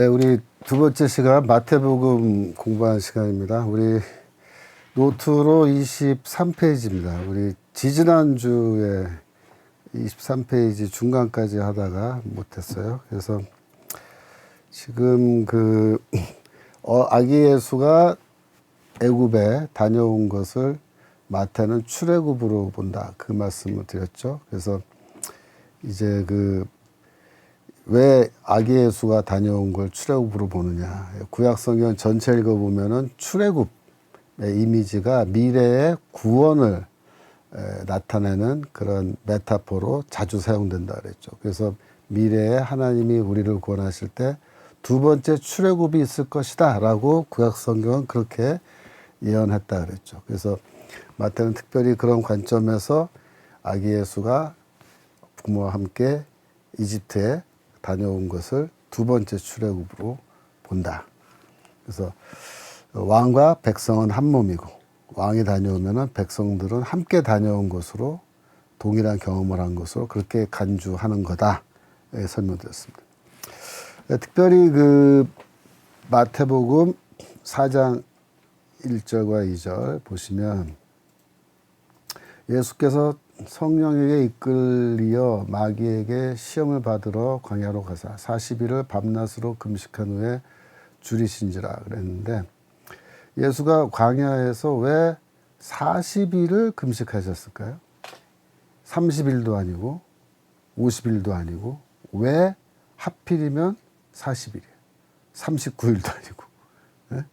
네, 우리 두 번째 시간 마태복음 공부하는 시간입니다. 우리 노트로 23페이지입니다. 우리 지지난주에 23페이지 중간까지 하다가 못했어요. 그래서 지금 아기 예수가 애굽에 다녀온 것을 마태는 출애굽으로 본다. 그 말씀을 드렸죠. 그래서 이제 왜 아기 예수가 다녀온 걸 출애굽으로 보느냐. 구약성경 전체 읽어보면은 출애굽의 이미지가 미래의 구원을 나타내는 그런 메타포로 자주 사용된다 그랬죠. 그래서 미래에 하나님이 우리를 구원하실 때 두 번째 출애굽이 있을 것이다 라고 구약성경은 그렇게 예언했다 그랬죠. 그래서 마태는 특별히 그런 관점에서 아기 예수가 부모와 함께 이집트에 다녀온 것을 두 번째 출애굽으로 본다. 그래서 왕과 백성은 한 몸이고 왕이 다녀오면은 백성들은 함께 다녀온 것으로 동일한 경험을 한 것으로 그렇게 간주하는 거다. 설명드렸습니다. 특별히 마태복음 4장 1절과 2절 보시면 예수께서 성령에게 이끌리어 마귀에게 시험을 받으러 광야로 가사 40일을 밤낮으로 금식한 후에 줄이신지라 그랬는데 예수가 광야에서 왜 40일을 금식하셨을까요? 30일도 아니고 50일도 아니고 왜 하필이면 40일이에요? 39일도 아니고 네?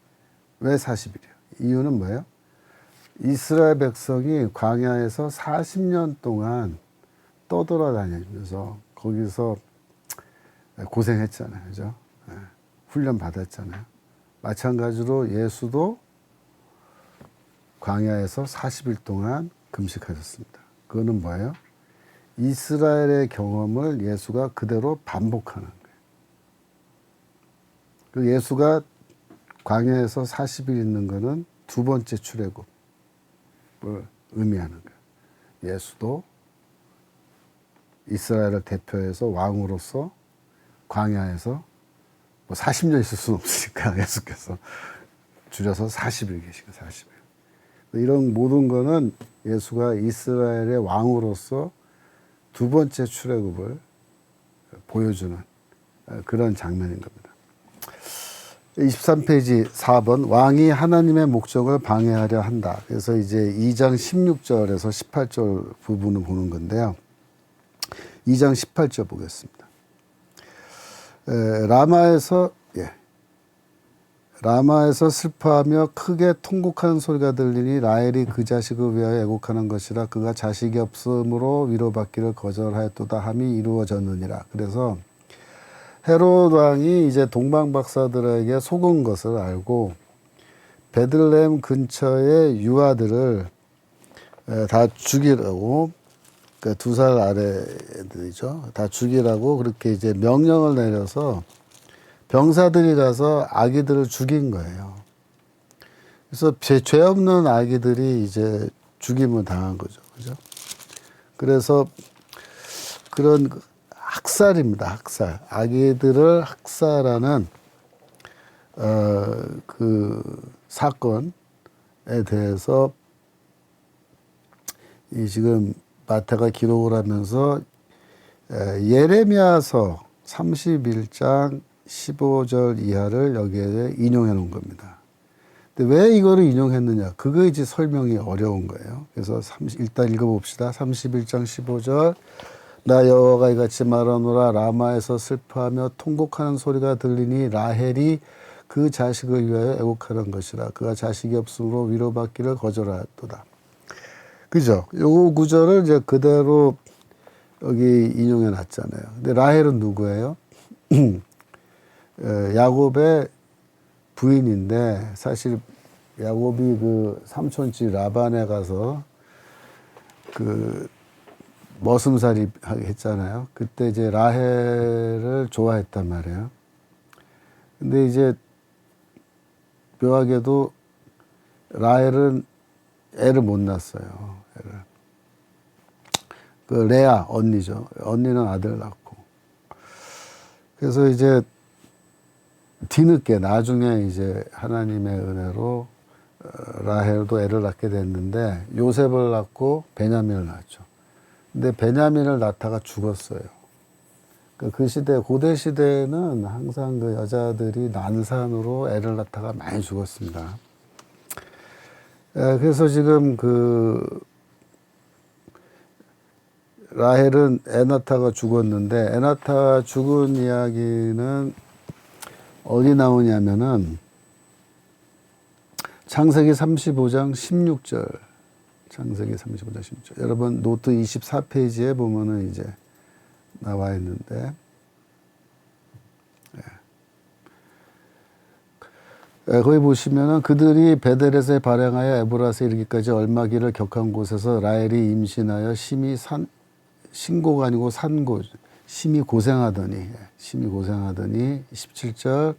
왜 40일이에요? 이유는 뭐예요? 이스라엘 백성이 광야에서 40년 동안 떠돌아다니면서 거기서 고생했잖아요. 그죠? 훈련 받았잖아요. 마찬가지로 예수도 광야에서 40일 동안 금식하셨습니다. 그거는 뭐예요? 이스라엘의 경험을 예수가 그대로 반복하는 거예요. 그 예수가 광야에서 40일 있는 거는 두 번째 출애굽 의미하는 거예요. 예수도 이스라엘을 대표해서 왕으로서 광야에서 40년 있을 수는 없으니까 예수께서 줄여서 40일 계신 거예요. 40일. 이런 모든 거는 예수가 이스라엘의 왕으로서 두 번째 출애굽을 보여주는 그런 장면인 겁니다. 23페이지 4번 왕이 하나님의 목적을 방해하려 한다. 그래서 이제 2장 16절에서 18절 부분을 보는 건데요. 2장 18절 보겠습니다. 라마에서 슬퍼하며 크게 통곡하는 소리가 들리니 라헬이 그 자식을 위하여 애곡하는 것이라 그가 자식이 없으므로 위로받기를 거절하였도다 함이 이루어졌느니라. 그래서 헤롯 왕이 이제 동방 박사들에게 속은 것을 알고 베들레헴 근처의 유아들을 다 죽이라고, 그러니까 2살 아래 애들이죠. 다 죽이라고 그렇게 이제 명령을 내려서 병사들이 가서 아기들을 죽인 거예요. 그래서 죄 없는 아기들이 이제 죽임을 당한 거죠. 그죠? 그래서 그런 학살입니다. 학살. 아기들을 학살하는 사건에 대해서 지금 마태가 기록을 하면서 예레미야서 31장 15절 이하를 여기에 인용해 놓은 겁니다. 근데 왜 이거를 인용했느냐? 그거 이제 설명이 어려운 거예요. 그래서 일단 읽어봅시다. 31장 15절. 나 여호와가 이같이 말하노라 라마에서 슬퍼하며 통곡하는 소리가 들리니 라헬이 그 자식을 위하여 애곡하는 것이라 그가 자식이 없으므로 위로받기를 거절하였도다. 그죠? 요 구절을 이제 그대로 여기 인용해 놨잖아요. 근데 라헬은 누구예요? 야곱의 부인인데 사실 야곱이 삼촌집 라반에 가서 머슴살이 했잖아요. 그때 이제 라헬을 좋아했단 말이에요. 근데 이제 묘하게도 라헬은 애를 못 낳았어요. 레아 언니죠. 언니는 아들 낳고. 그래서 이제 뒤늦게 나중에 이제 하나님의 은혜로 라헬도 애를 낳게 됐는데 요셉을 낳고 베냐민을 낳았죠. 근데 베냐민을 낳다가 죽었어요. 그 시대, 고대 시대에는 항상 그 여자들이 난산으로 애를 낳다가 많이 죽었습니다. 그래서 지금 그 라헬은 애 낳다가 죽었는데 애 낳다가 죽은 이야기는 어디 나오냐면은 창세기 35장 16절. 창세기 35장 16절. 여러분 노트 24페이지에 보면은 이제 나와 있는데, 거기 보시면은 그들이 베델에서 발행하여 에브라스에 이르기까지 얼마 길을 격한 곳에서 라헬이 임신하여 신고가 아니고 산고, 심히 고생하더니 17절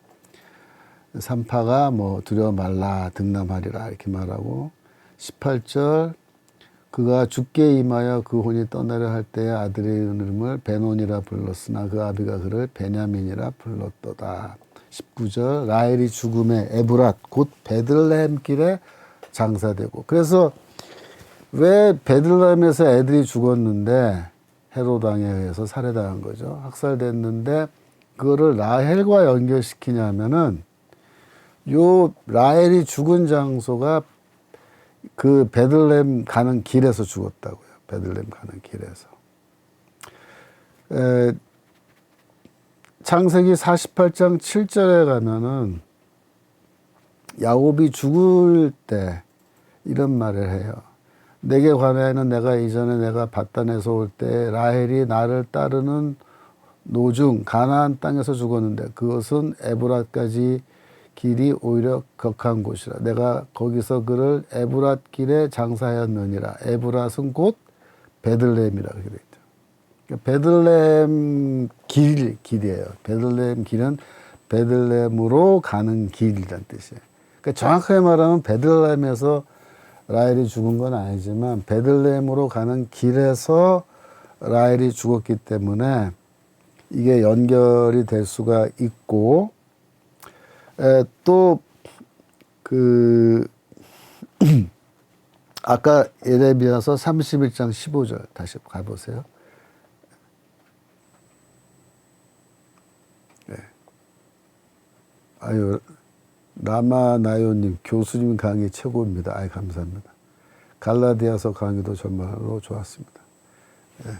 산파가 뭐 두려워 말라 등남하리라 이렇게 말하고 18절 그가 죽게 임하여 그 혼이 떠나려 할 때에 아들의 이름을 베논이라 불렀으나 그 아비가 그를 베냐민이라 불렀도다. 19절 라헬이 죽음에 에브랏 곧 베들레헴 길에 장사되고. 그래서 왜 베들레헴에서 애들이 죽었는데 헤롯 왕에 의해서 살해당한 거죠. 학살됐는데 그거를 라헬과 연결시키냐면은 요 라헬이 죽은 장소가 그 베들레헴 가는 길에서 죽었다고요. 베들레헴 가는 길에서. 창세기 48장 7절에 가면은 야곱이 죽을 때 이런 말을 해요. 내게 관하여는 내가 이전에 내가 바단에서 올 때 라헬이 나를 따르는 노중 가나안 땅에서 죽었는데 그것은 에브랏까지 길이 오히려 격한 곳이라. 내가 거기서 그를 에브랏 길에 장사하였느니라. 에브랏은 곧 베들레헴이라 그렇게 되어 있죠. 그러니까 베들레헴 길이에요. 베들레헴 길은 베들레헴으로 가는 길이란 뜻이에요. 그러니까 정확하게 말하면 베들레헴에서 라헬이 죽은 건 아니지만 베들레헴으로 가는 길에서 라헬이 죽었기 때문에 이게 연결이 될 수가 있고, 또 아까 예레미야서 31장 15절 다시 가보세요. 네. 아유, 라마나요님 교수님 강의 최고입니다. 아이 감사합니다. 갈라디아서 강의도 정말로 좋았습니다. 네.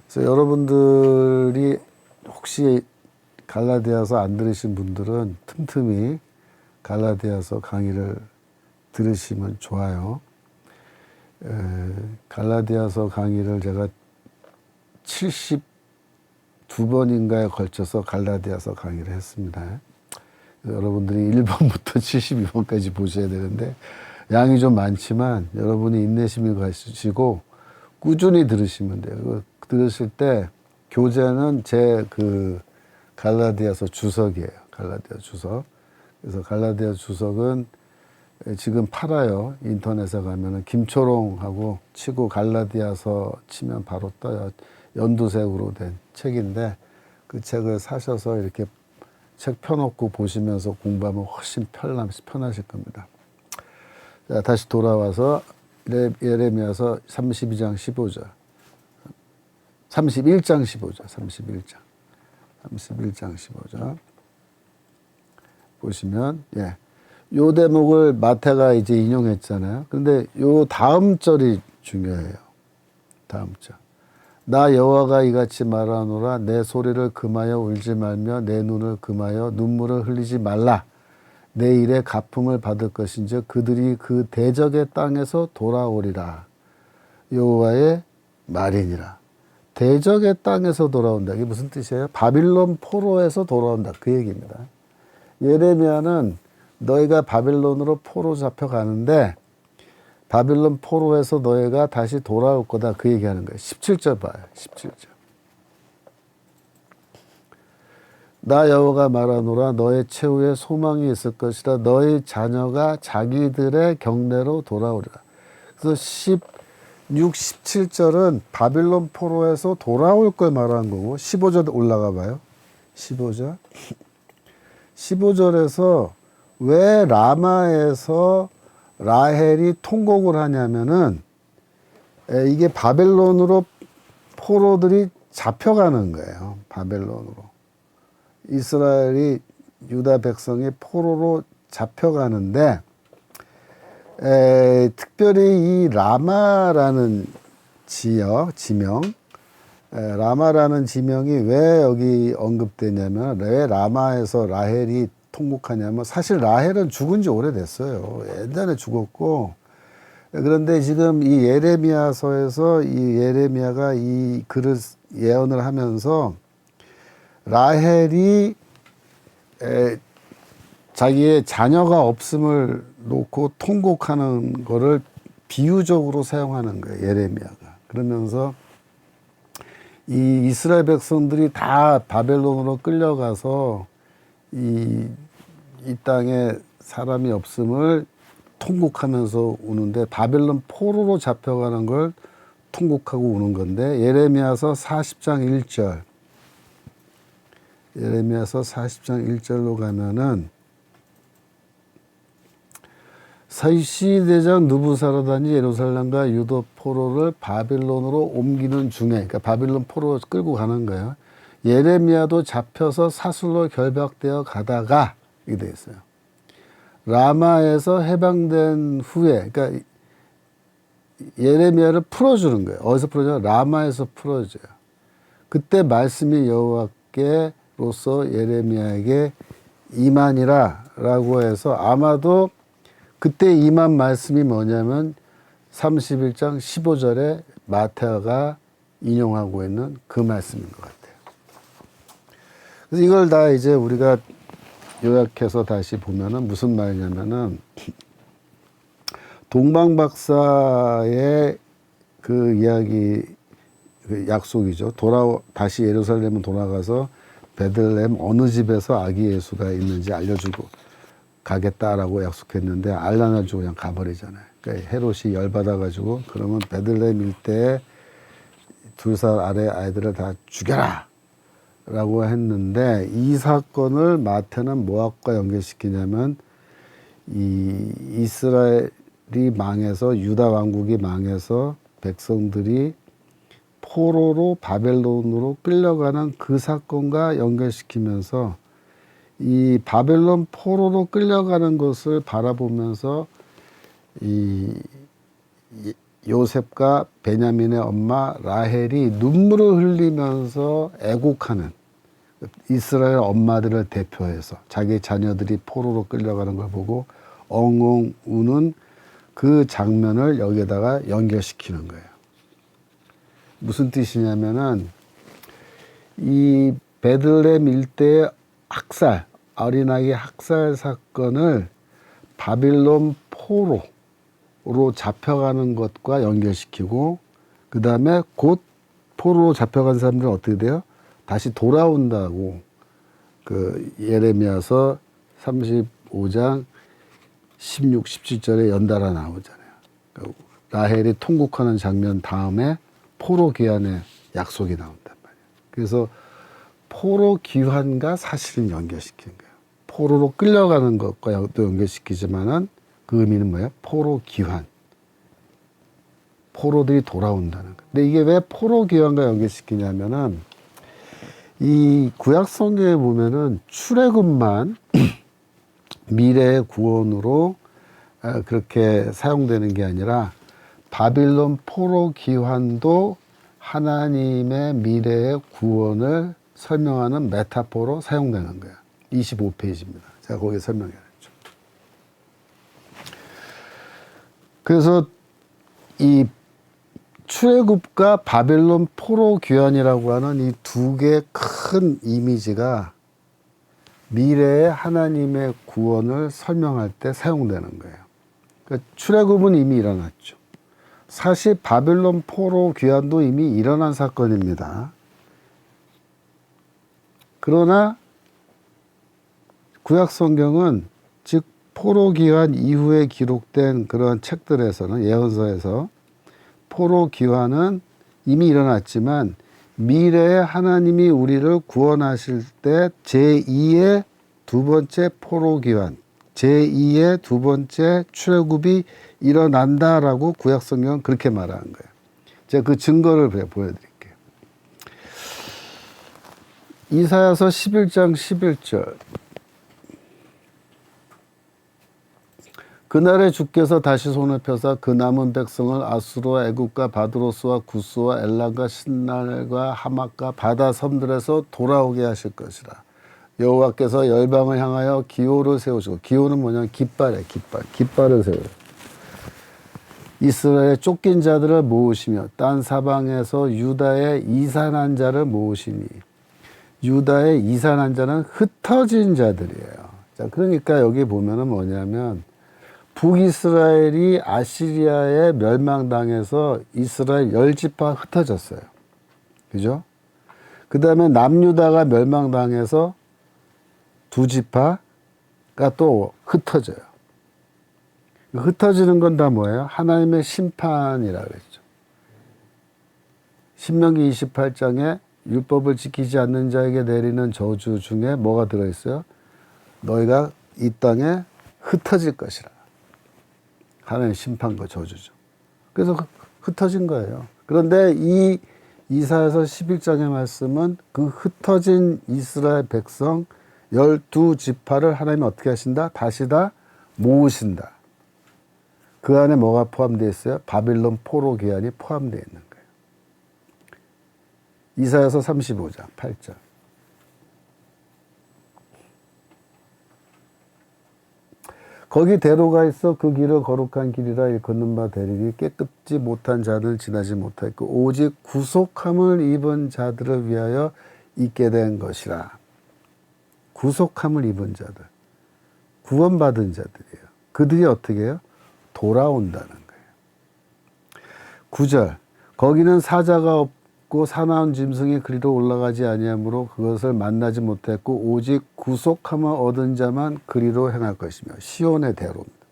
그래서 여러분들이 혹시 갈라디아서 안 들으신 분들은 틈틈이 갈라디아서 강의를 들으시면 좋아요. 갈라디아서 강의를 제가 72번인가에 걸쳐서 갈라디아서 강의를 했습니다. 여러분들이 1번부터 72번까지 보셔야 되는데 양이 좀 많지만 여러분이 인내심을 가지시고 꾸준히 들으시면 돼요. 들으실 때 교재는 제 갈라디아서 주석이에요. 갈라디아 주석. 그래서 갈라디아 주석은 지금 팔아요. 인터넷에 가면은 김초롱하고 치고 갈라디아서 치면 바로 떠요. 연두색으로 된 책인데 그 책을 사셔서 이렇게 책 펴놓고 보시면서 공부하면 훨씬 편하실 겁니다. 자, 다시 돌아와서 예레미야서 32장 15절. 31장 15절. 31장 15절. 보시면, 요 대목을 마태가 이제 인용했잖아요. 근데 요 다음 절이 중요해요. 다음 절. 나 여호와가 이같이 말하노라. 내 소리를 금하여 울지 말며 내 눈을 금하여 눈물을 흘리지 말라. 내 일에 갚음을 받을 것인즉 그들이 그 대적의 땅에서 돌아오리라. 여호와의 말이니라. 대적의 땅에서 돌아온다. 이게 무슨 뜻이에요? 바빌론 포로에서 돌아온다. 그 얘기입니다. 예레미야는 너희가 바빌론으로 포로 잡혀가는데 바빌론 포로에서 너희가 다시 돌아올 거다. 그 얘기하는 거예요. 17절 봐요. 17절. 나 여호와가 말하노라. 너의 최후에 소망이 있을 것이라. 너의 자녀가 자기들의 경내로 돌아오리라. 그래서 16, 17절은 바빌론 포로에서 돌아올 걸 말하는 거고 15절 올라가 봐요. 15절. 15절에서 왜 라마에서 라헬이 통곡을 하냐면은 이게 바벨론으로 포로들이 잡혀가는 거예요. 바벨론으로. 이스라엘이 유다 백성이 포로로 잡혀가는데 특별히 이 라마라는 지명, 라마라는 지명이 왜 여기 언급되냐면 왜 라마에서 라헬이 통곡하냐면 사실 라헬은 죽은 지 오래됐어요. 옛날에 죽었고 그런데 지금 이 예레미야서에서 이 예레미야가 이 글을 예언을 하면서 라헬이 자기의 자녀가 없음을 놓고 통곡하는 거를 비유적으로 사용하는 거예요. 예레미야가. 그러면서 이 이스라엘 백성들이 다 바벨론으로 끌려가서 이 땅에 사람이 없음을 통곡하면서 우는데 바벨론 포로로 잡혀가는 걸 통곡하고 우는 건데 예레미야서 40장 1절 예레미야서 40장 1절로 가면은 시대장 느부사라단이 예루살렘과 유도 포로를 바벨론으로 옮기는 중에 그러니까 바벨론 포로 끌고 가는 거예요. 예레미야도 잡혀서 사슬로 결박되어 가다가 이게 돼 있어요. 라마에서 해방된 후에 그러니까 예레미야를 풀어주는 거예요. 어디서 풀어줘요? 라마에서 풀어줘요. 그때 말씀이 여호와께로서 예레미야에게 임하니라 라고 해서 아마도 그때 임한 말씀이 뭐냐면 31장 15절에 마태가 인용하고 있는 그 말씀인 것 같아요. 그래서 이걸 다 이제 우리가 요약해서 다시 보면은 무슨 말이냐면은 동방박사의 그 이야기, 그 약속이죠. 다시 예루살렘으로 돌아가서 베들레헴 어느 집에서 아기 예수가 있는지 알려주고 가겠다라고 약속했는데 알 안 해주고 그냥 가버리잖아요. 그러니까 헤롯이 열받아가지고 그러면 베들레헴 일대에 2살 아래 아이들을 다 죽여라 라고 했는데 이 사건을 마태는 뭐하고 연결시키냐면 이 이스라엘이 망해서 유다 왕국이 망해서 백성들이 포로로 바벨론으로 끌려가는 그 사건과 연결시키면서 이 바벨론 포로로 끌려가는 것을 바라보면서 이 요셉과 베냐민의 엄마 라헬이 눈물을 흘리면서 애곡하는 이스라엘 엄마들을 대표해서 자기 자녀들이 포로로 끌려가는 걸 보고 엉엉 우는 그 장면을 여기에다가 연결시키는 거예요. 무슨 뜻이냐면은 이 베들레헴 일대의 학살, 어린아이 학살 사건을 바빌론 포로로 잡혀가는 것과 연결시키고 그 다음에 곧 포로로 잡혀간 사람들은 어떻게 돼요? 다시 돌아온다고 그 예레미야서 35장 16, 17절에 연달아 나오잖아요. 라헬이 통곡하는 장면 다음에 포로 귀환의 약속이 나온단 말이에요. 그래서 포로 귀환과 사실은 연결시킨 거예요. 포로로 끌려가는 것과 또 연결시키지만은 그 의미는 뭐예요? 포로 귀환. 포로들이 돌아온다는 거. 근데 이게 왜 포로 귀환과 연결시키냐면은 이 구약 성경에 보면은 출애굽만 미래의 구원으로 그렇게 사용되는 게 아니라 바빌론 포로 귀환도 하나님의 미래의 구원을 설명하는 메타포로 사용되는 거예요. 25페이지입니다. 제가 거기에 설명해놨죠. 그래서 이 출애굽과 바벨론 포로 귀환이라고 하는 이 두 개의 큰 이미지가 미래의 하나님의 구원을 설명할 때 사용되는 거예요. 그러니까 출애굽은 이미 일어났죠. 사실 바벨론 포로 귀환도 이미 일어난 사건입니다. 그러나 구약 성경은 즉 포로 귀환 이후에 기록된 그런 책들에서는 예언서에서 포로 귀환은 이미 일어났지만 미래에 하나님이 우리를 구원하실 때 제2의 두 번째 포로 기환, 제2의 두 번째 출애굽이 일어난다라고 구약 성경은 그렇게 말하는 거예요. 제가 그 증거를 보여드릴게요. 이사야서 11장 11절. 그날에 주께서 다시 손을 펴사 그 남은 백성을 아수르와 애굽과 바드로스와 구스와 엘람과 신날과 하맛과 바다 섬들에서 돌아오게 하실 것이라. 여호와께서 열방을 향하여 기호를 세우시고, 기호는 뭐냐면 깃발이에요. 깃발을 세워요. 이스라엘의 쫓긴 자들을 모으시며 딴 사방에서 유다의 이산한 자를 모으시니, 유다의 이산한 자는 흩어진 자들이에요. 자, 그러니까 여기 보면은 뭐냐면 북이스라엘이 아시리아에 멸망당해서 이스라엘 10지파 흩어졌어요. 그죠? 그 다음에 남유다가 멸망당해서 2지파가 또 흩어져요. 흩어지는 건 다 뭐예요? 하나님의 심판이라 그랬죠. 신명기 28장에 율법을 지키지 않는 자에게 내리는 저주 중에 뭐가 들어있어요? 너희가 이 땅에 흩어질 것이라. 하나님의 심판과 저주죠. 그래서 흩어진 거예요. 그런데 이 이사야서 11장의 말씀은 그 흩어진 이스라엘 백성 12지파를 하나님이 어떻게 하신다? 다시 다 모으신다. 그 안에 뭐가 포함되어 있어요? 바빌론 포로 기한이 포함되어 있는 거예요. 이사야서 35장 8절. 거기 대로가 있어 그 길을 거룩한 길이라 일컫는 바 되리니 깨끗지 못한 자들 지나지 못하였고 오직 구속함을 입은 자들을 위하여 있게 된 것이라. 구속함을 입은 자들, 구원받은 자들이에요. 그들이 어떻게 해요? 돌아온다는 거예요. 9절. 거기는 사자가 없고 사나운 짐승이 그리로 올라가지 아니하므로 그것을 만나지 못했고 오직 구속함을 얻은 자만 그리로 행할 것이며 시온의 대로입니다.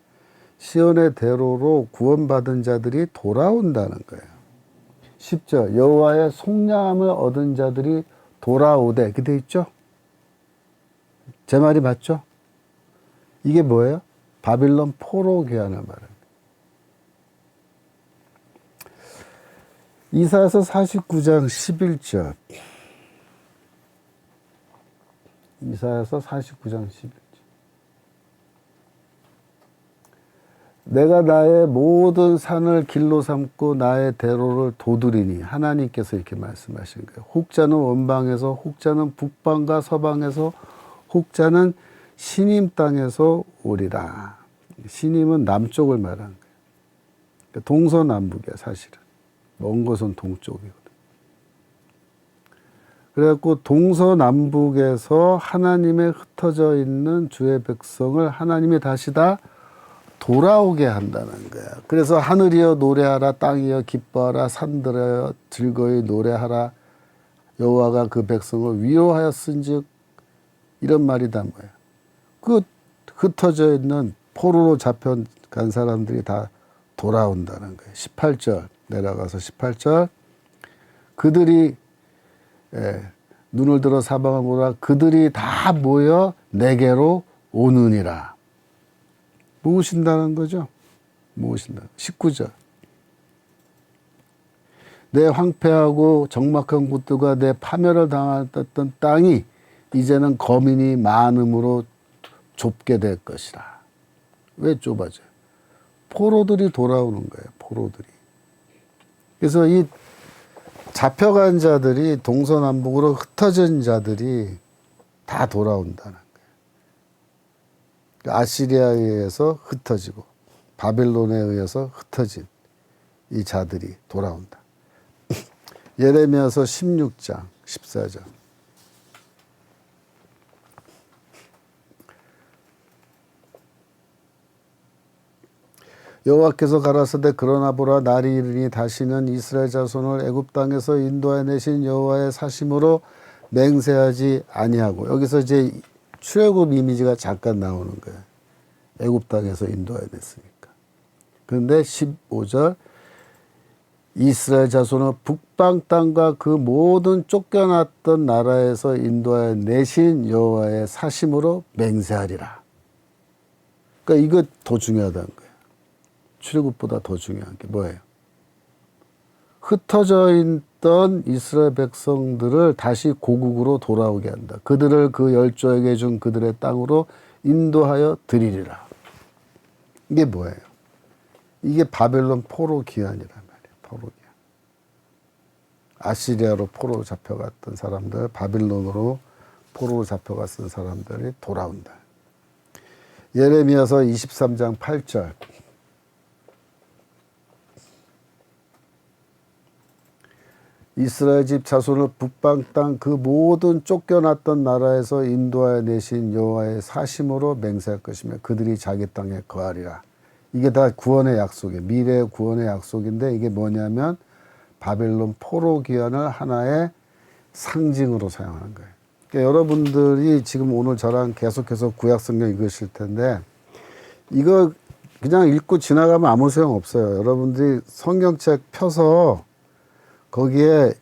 시온의 대로로 구원받은 자들이 돌아온다는 거예요. 10절. 여호와의 속량함을 얻은 자들이 돌아오되, 이렇게 돼 있죠? 제 말이 맞죠? 이게 뭐예요? 바빌론 포로 귀환을 말합니다. 이사야서 49장 11절. 이사야서 49장 11절. 내가 나의 모든 산을 길로 삼고 나의 대로를 도두리니, 하나님께서 이렇게 말씀하신 거예요. 혹자는 원방에서, 혹자는 북방과 서방에서, 혹자는 시님 땅에서 오리라. 시님은 남쪽을 말하는 거예요. 동서남북이야, 사실은. 먼 곳은 동쪽이거든. 그래갖고 동서남북에서 하나님의 흩어져 있는 주의 백성을 하나님이 다시 다 돌아오게 한다는 거야. 그래서 하늘이여 노래하라, 땅이여 기뻐하라, 산들여 즐거이 노래하라. 여호와가 그 백성을 위로하였은즉, 이런 말이 다 뭐야? 그 흩어져 있는 포로로 잡혀간 사람들이 다 돌아온다는 거예요. 18절 내려가서 18절. 그들이 눈을 들어 사방을 보라. 그들이 다 모여 내게로 오느니라. 모으신다는 거죠. 모으신다. 19절. 내 황폐하고 적막한 곳들과 내 파멸을 당했던 땅이 이제는 거민이 많음으로 좁게 될 것이라. 왜 좁아져요? 포로들이 돌아오는 거예요. 포로들이. 그래서 이 잡혀간 자들이, 동서남북으로 흩어진 자들이 다 돌아온다는 거예요. 아시리아에 의해서 흩어지고 바벨론에 의해서 흩어진 이 자들이 돌아온다. 예레미야서 16장 14절. 여호와께서 가라사대 그러나 보라 날이 이르니 다시는 이스라엘 자손을 애굽 땅에서 인도해 내신 여호와의 사심으로 맹세하지 아니하고, 여기서 이제 출애굽 이미지가 잠깐 나오는 거예요. 애굽 땅에서 인도해 냈으니까. 그런데 15절 이스라엘 자손은 북방 땅과 그 모든 쫓겨났던 나라에서 인도하여 내신 여호와의 사심으로 맹세하리라. 그러니까 이거 더 중요하다는 거예요. 출애굽보다 더 중요한 게 뭐예요? 흩어져 있던 이스라엘 백성들을 다시 고국으로 돌아오게 한다. 그들을 그 열조에게 준 그들의 땅으로 인도하여 드리리라. 이게 뭐예요? 이게 바벨론 포로 귀환이란 말이에요. 포로 귀환. 아시리아로 포로로 잡혀갔던 사람들, 바빌론으로 포로로 잡혀갔던 사람들이 돌아온다. 예레미야서 23장 8절. 이스라엘 집 자손을 북방 땅 그 모든 쫓겨났던 나라에서 인도하여 내신 여호와의 사심으로 맹세할 것이며 그들이 자기 땅에 거하리라. 이게 다 구원의 약속이에요. 미래의 구원의 약속인데 이게 뭐냐면 바벨론 포로 귀환을 하나의 상징으로 사용하는 거예요. 그러니까 여러분들이 지금 오늘 저랑 계속해서 구약성경 읽으실 텐데 이거 그냥 읽고 지나가면 아무 소용 없어요. 여러분들이 성경책 펴서 거기에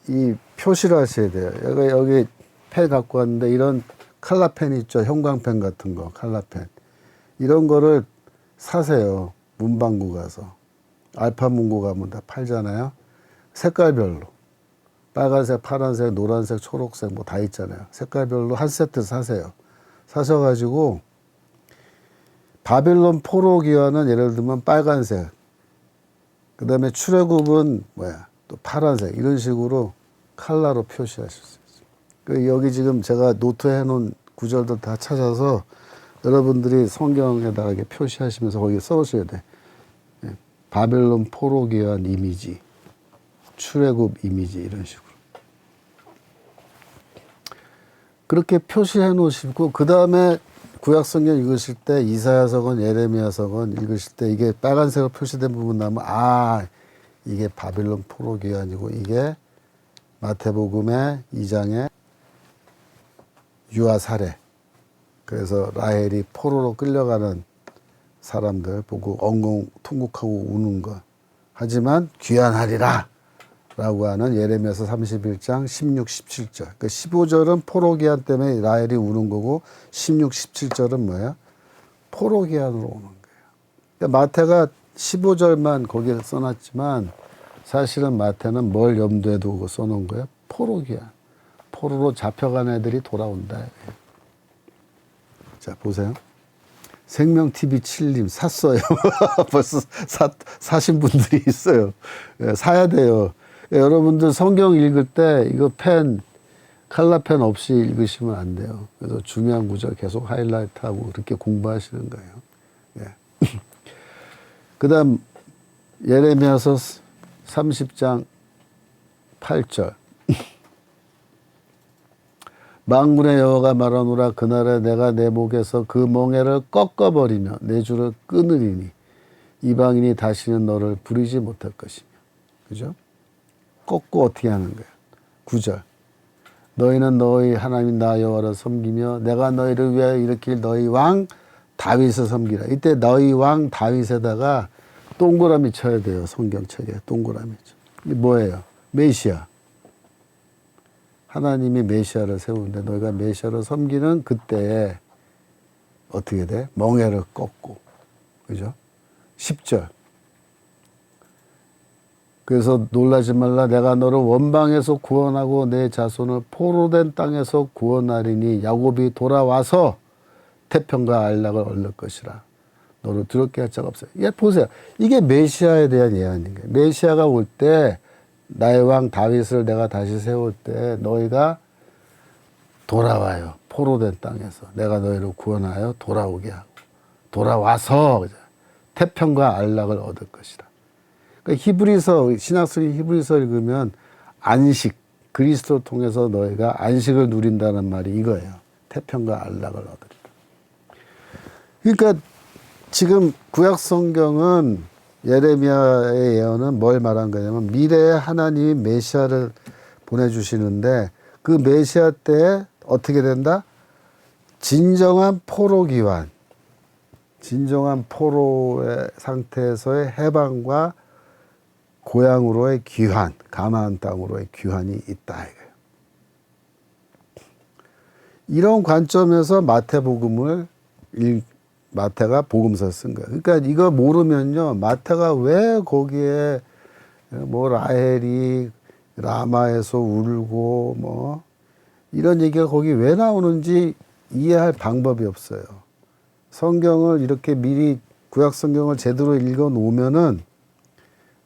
이 표시를 하셔야 돼요. 여기 펜 갖고 왔는데 이런 칼라펜 있죠. 형광펜 같은 거, 칼라펜. 이런 거를 사세요. 문방구 가서. 알파문고 가면 다 팔잖아요. 색깔별로. 빨간색, 파란색, 노란색, 초록색 뭐 다 있잖아요. 색깔별로 한 세트 사세요. 사셔가지고 바빌론 포로 기환은 예를 들면 빨간색. 그 다음에 출애굽은 뭐야? 또 파란색. 이런 식으로 컬러로 표시하실 수 있어요. 여기 지금 제가 노트해 놓은 구절들 다 찾아서 여러분들이 성경에다가 이렇게 표시하시면서 거기 써오셔야 돼. 바벨론 포로 귀환 이미지, 출애굽 이미지 이런 식으로. 그렇게 표시해 놓으시고 그 다음에 구약성경 읽으실 때 이사야서건 예레미야서건 읽으실 때 이게 빨간색으로 표시된 부분 나오면 아 이게 바빌론 포로 귀환이고 이게 마태복음의 2장의 유아 사례. 그래서 라헬이 포로로 끌려가는 사람들 보고 엉엉 통곡하고 우는 것. 하지만 귀환하리라 라고 하는 예레미야서 31장 16, 17절. 그러니까 15절은 포로 귀환 때문에 라헬이 우는 거고 16, 17절은 뭐예요? 포로 귀환으로 오는 거예요. 그러니까 마태가 15절만 거기에 써놨지만 사실은 마태는 뭘 염두에 두고 써놓은 거예요? 포로 귀환. 포로로 잡혀간 애들이 돌아온다. 자, 보세요. 생명TV 7님 샀어요. 벌써 사신 분들이 있어요. 사야 돼요. 여러분들 성경 읽을 때 이거 펜, 칼라펜 없이 읽으시면 안 돼요. 그래서 중요한 구절 계속 하이라이트하고 그렇게 공부하시는 거예요. 예. 그 다음 예레미야서 30장 8절. 만군의 여호와가 말하노라 그날에 내가 내 목에서 그 멍에를 꺾어버리며 내 줄을 끊으리니 이방인이 다시는 너를 부리지 못할 것이며. 그죠? 꺾고 어떻게 하는 거야? 9절. 너희는 너희 하나님 나 여호와를 섬기며 내가 너희를 위하여 일으킬 너희 왕 다윗을 섬기라. 이때 너희 왕 다윗에다가 동그라미 쳐야 돼요. 성경책에 동그라미 쳐. 이게 뭐예요? 메시아. 하나님이 메시아를 세우는데 너희가 메시아를 섬기는 그때에 어떻게 돼? 멍에를 꺾고. 그죠? 10절. 그래서 놀라지 말라 내가 너를 원방에서 구원하고 내 자손을 포로된 땅에서 구원하리니 야곱이 돌아와서 태평과 안락을 얻을 것이라. 너를 두렵게 할 자가 없어요. 예, 보세요. 이게 메시아에 대한 예언인 거예요. 메시아가 올 때 나의 왕 다윗을 내가 다시 세울 때 너희가 돌아와요. 포로된 땅에서. 내가 너희를 구원하여 돌아오게 하고 돌아와서 태평과 안락을 얻을 것이다. 그러니까 히브리서, 신약성의 히브리서 읽으면 안식, 그리스도를 통해서 너희가 안식을 누린다는 말이 이거예요. 태평과 안락을 얻으리라. 그러니까 지금 구약성경은 예레미야의 예언은 뭘 말한 거냐면 미래에 하나님이 메시아를 보내주시는데 그 메시아 때 어떻게 된다? 진정한 포로 기환, 진정한 포로의 상태에서의 해방과 고향으로의 귀환, 가나안 땅으로의 귀환이 있다 이거예요. 이런 관점에서 마태가 복음서를 쓴 거예요. 그러니까 이거 모르면요, 마태가 왜 거기에 뭐 라헬이 라마에서 울고 뭐 이런 얘기가 거기 왜 나오는지 이해할 방법이 없어요. 성경을 이렇게 미리 구약 성경을 제대로 읽어 놓으면은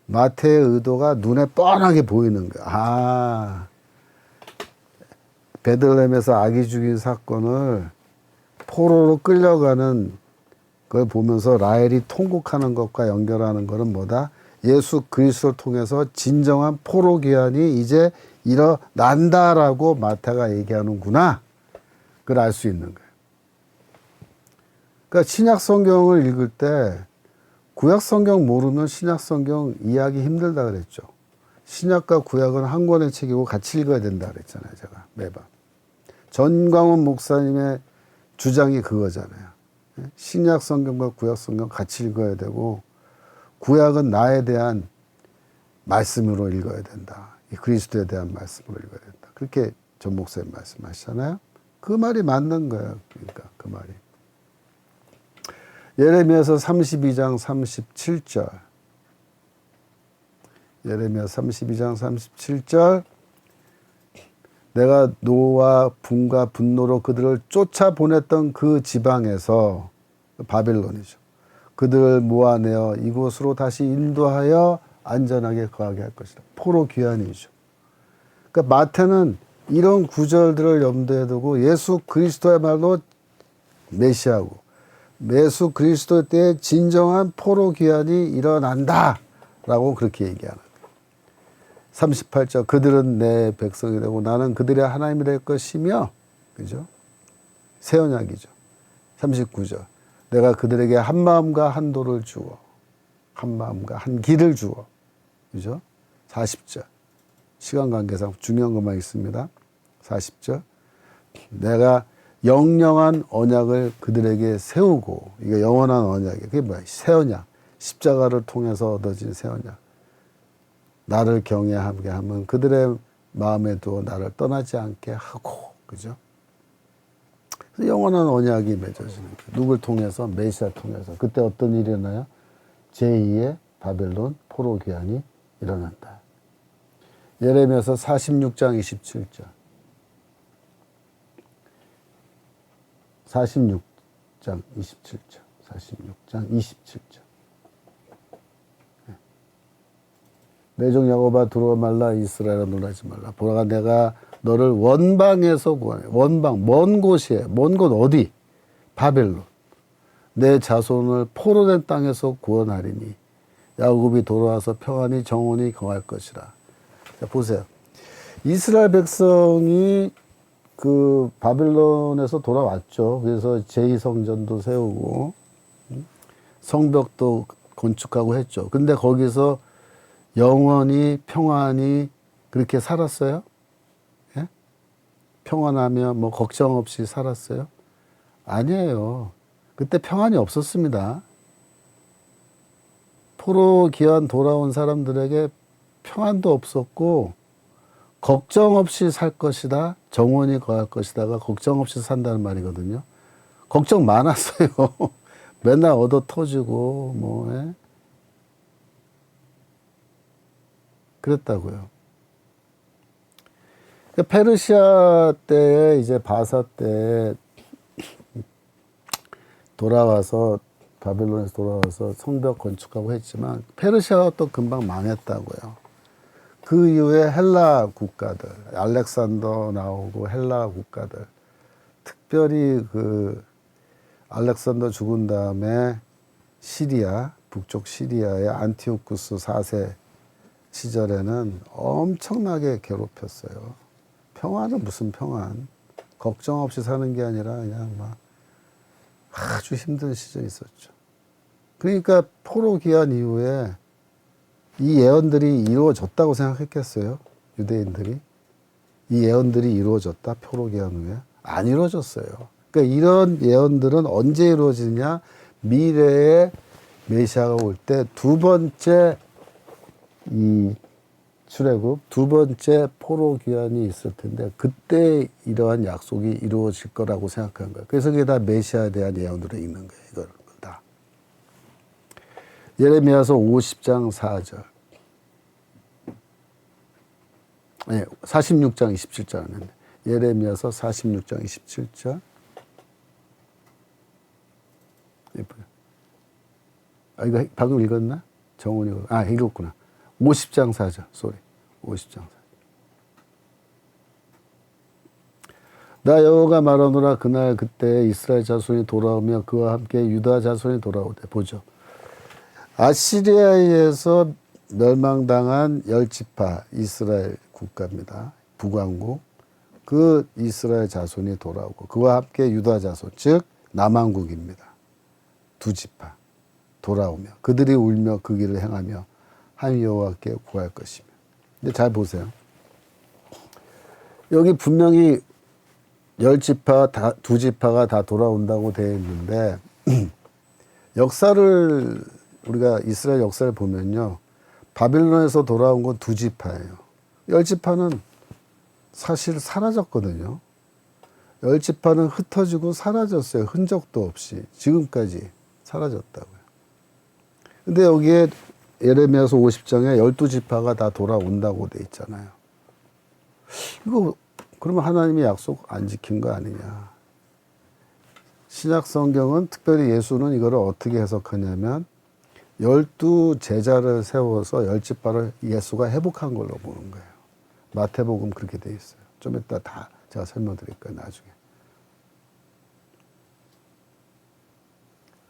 마태의 의도가 눈에 뻔하게 보이는 거야. 아, 베들레헴에서 아기 죽인 사건을 포로로 끌려가는 걸 보면서 라헬이 통곡하는 것과 연결하는 것은 뭐다? 예수 그리스도를 통해서 진정한 포로 귀환이 이제 일어난다라고 마태가 얘기하는구나. 그걸 알 수 있는 거예요. 그러니까 신약 성경을 읽을 때 구약 성경 모르면 신약 성경 이해하기 힘들다 그랬죠. 신약과 구약은 한 권의 책이고 같이 읽어야 된다 그랬잖아요. 제가 매번. 전광훈 목사님의 주장이 그거잖아요. 신약 성경과 구약 성경 같이 읽어야 되고 구약은 나에 대한 말씀으로 읽어야 된다. 그리스도에 대한 말씀으로 읽어야 된다. 그렇게 전 목사님 말씀하시잖아요. 그 말이 맞는 거예요. 그러니까 그 말이. 예레미야서 32장 37절. 예레미야 32장 37절. 내가 노와 분과 분노로 그들을 쫓아보냈던 그 지방에서, 바벨론이죠, 그들을 모아내어 이곳으로 다시 인도하여 안전하게 거하게 할 것이다. 포로 귀환이죠. 그러니까 마태는 이런 구절들을 염두에 두고 예수 그리스도야말로 메시아고 예수 그리스도 때 진정한 포로 귀환이 일어난다라고 그렇게 얘기하는 거예요. 38절, 그들은 내 백성이 되고 나는 그들의 하나님이 될 것이며, 그죠? 새 언약이죠. 39절, 내가 그들에게 한 마음과 한 도를 주어, 한 마음과 한 길을 주어, 그죠? 40절, 시간 관계상 중요한 것만 있습니다. 40절, 내가 영영한 언약을 그들에게 세우고, 이게 영원한 언약이에요. 그게 뭐야? 새 언약, 십자가를 통해서 얻어진 새 언약. 나를 경외하게 하면 그들의 마음에 두어 나를 떠나지 않게 하고, 그죠? 영원한 언약이 맺어지는 거예요. 누굴 통해서? 메시아 통해서. 그때 어떤 일이 일어나요? 제2의 바벨론 포로 귀환이 일어난다. 예레미야서 46장 27절. 46장 27절. 46장 27절. 내 종 야곱아 두려워 말라, 이스라엘아 놀라지 말라. 보라, 내가 너를 원방에서 구원해. 원방, 먼 곳이에요. 먼 곳 어디? 바벨론. 내 자손을 포로된 땅에서 구원하리니 야곱이 돌아와서 평안히 정원히 거할 것이라. 자, 보세요. 이스라엘 백성이 그 바벨론에서 돌아왔죠. 그래서 제2성전도 세우고 성벽도 건축하고 했죠. 근데 거기서 영원히 평안히 그렇게 살았어요? 예? 평안하며 뭐 걱정 없이 살았어요? 아니에요. 그때 평안이 없었습니다. 포로 귀환 돌아온 사람들에게 평안도 없었고 걱정 없이 살 것이다, 정원이 거할 것이다가 걱정 없이 산다는 말이거든요. 걱정 많았어요. 맨날 얻어 터지고 뭐, 예? 그랬다고요. 페르시아 때, 이제 바사 때 돌아와서, 바벨론에서 돌아와서 성벽 건축하고 했지만 페르시아가 또 금방 망했다고요. 그 이후에 헬라 국가들, 알렉산더 나오고 헬라 국가들, 특별히 그 알렉산더 죽은 다음에 시리아, 북쪽 시리아의 안티오쿠스 4세 시절에는 엄청나게 괴롭혔어요. 평안은 무슨 평안. 걱정 없이 사는 게 아니라 그냥 막 아주 힘든 시절이 있었죠. 그러니까 포로 귀환 이후에 이 예언들이 이루어졌다고 생각했겠어요? 유대인들이? 이 예언들이 이루어졌다? 포로 귀환 후에? 안 이루어졌어요. 그러니까 이런 예언들은 언제 이루어지냐? 미래에 메시아가 올 때 두 번째 이 출애굽 두 번째 포로 귀환이 있을 텐데 그때 이러한 약속이 이루어질 거라고 생각한 거예요. 그래서 그게 다 메시아에 대한 예언으로 읽는 거예요. 이걸 다. 예레미야서 50장 4절. 아니, 46장 27절은 예레미야서 46장 27절. 이거 방금 읽었나? 정훈이 읽었구나. 50장 4절. 소리. 50장 4절. 나 여호와가 말하노라 그날 그때 이스라엘 자손이 돌아오며 그와 함께 유다 자손이 돌아오되 보죠. 아시리아에 의해서 멸망당한 10지파 이스라엘 국가입니다. 북왕국. 그 이스라엘 자손이 돌아오고 그와 함께 유다 자손 즉 남왕국입니다. 2지파 돌아오며 그들이 울며 그 길을 행하며 한 여호와께 구할 것이며. 근데 잘 보세요. 여기 분명히 10지파 2지파가 다 돌아온다고 되어 있는데 역사를 우리가 이스라엘 역사를 보면요. 바빌론에서 돌아온 건 2지파예요. 10지파는 사실 사라졌거든요. 10지파는 흩어지고 사라졌어요. 흔적도 없이. 지금까지 사라졌다고요. 근데 여기에 예레미야서 50장에 12지파가 다 돌아온다고 돼 있잖아요. 이거 그러면 하나님이 약속 안 지킨 거 아니냐. 신약 성경은 특별히 예수는 이거를 어떻게 해석하냐면 12제자를 세워서 10지파를 예수가 회복한 걸로 보는 거예요. 마태복음 그렇게 돼 있어요. 좀 이따 다 제가 설명드릴 거예요. 나중에.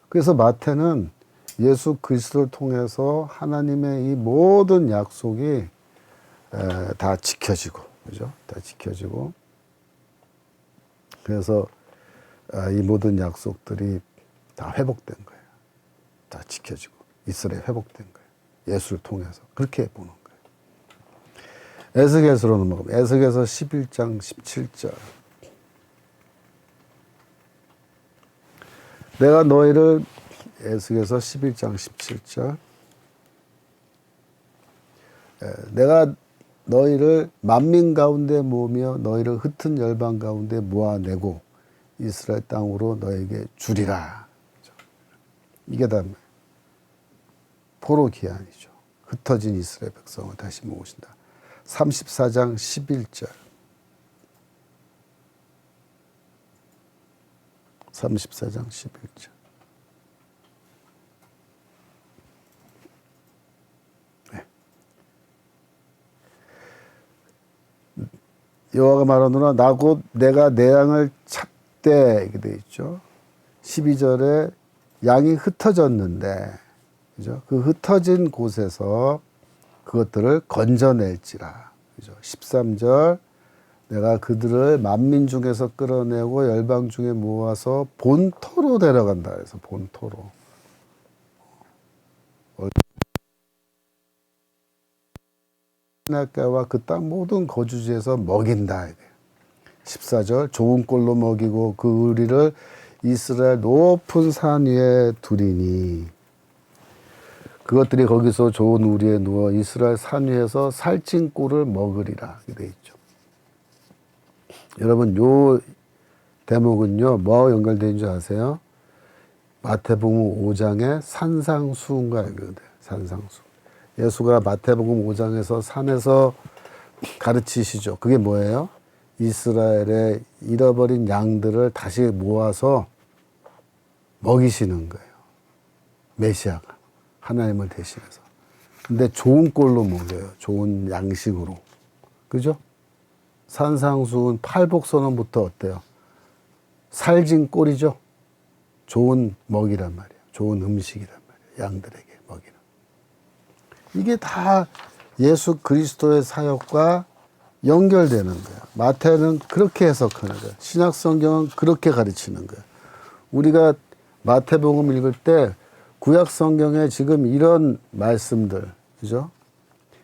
그래서 마태는 예수 그리스도를 통해서 하나님의 이 모든 약속이 다 지켜지고, 그죠? 다 지켜지고. 그래서 이 모든 약속들이 다 회복된 거예요. 다 지켜지고. 이스라엘 회복된 거예요. 예수를 통해서. 그렇게 보는 거예요. 에스겔서로 넘어가면 에스겔서 11장 17절. 내가 너희를 에스겔서 11장 17절. 내가 너희를 만민 가운데 모으며 너희를 흩은 열방 가운데 모아내고 이스라엘 땅으로 너에게 주리라. 이게 다 포로 기한이죠. 흩어진 이스라엘 백성을 다시 모으신다. 34장 11절. 34장 11절. 네. 여호와가 말하노라 나 곧 내가 내 양을 찾되 이렇게 돼 있죠. 12절에 양이 흩어졌는데 그죠? 그 흩어진 곳에서 그것들을 건져낼지라. 그죠? 13절 내가 그들을 만민 중에서 끌어내고 열방 중에 모아서 본토로 데려간다. 그래서 본토로. 나가와 그 땅 모든 거주지에서 먹인다. 14절 좋은 꼴로 먹이고 그 우리를 이스라엘 높은 산 위에 두리니 그것들이 거기서 좋은 우리에 누워 이스라엘 산 위에서 살찐 꼴을 먹으리라. 이렇게 돼 있죠. 여러분 요 대목은요 뭐하고 연결되어 있는 줄 아세요? 마태복음 5장의 산상수훈과 연결돼요. 산상수. 예수가 마태복음 5장에서 산에서 가르치시죠. 그게 뭐예요? 이스라엘의 잃어버린 양들을 다시 모아서 먹이시는 거예요. 메시아가 하나님을 대신해서. 근데 좋은 꼴로 먹여요. 좋은 양식으로. 그죠? 산상수훈 팔복선언부터 어때요? 살진 꼴이죠. 좋은 먹이란 말이에요. 좋은 음식이란 말이에요. 양들에게 먹이는. 이게 다 예수 그리스도의 사역과 연결되는 거예요. 마태는 그렇게 해석하는 거예요. 신약 성경은 그렇게 가르치는 거예요. 우리가 마태복음 읽을 때 구약 성경에 지금 이런 말씀들, 그죠?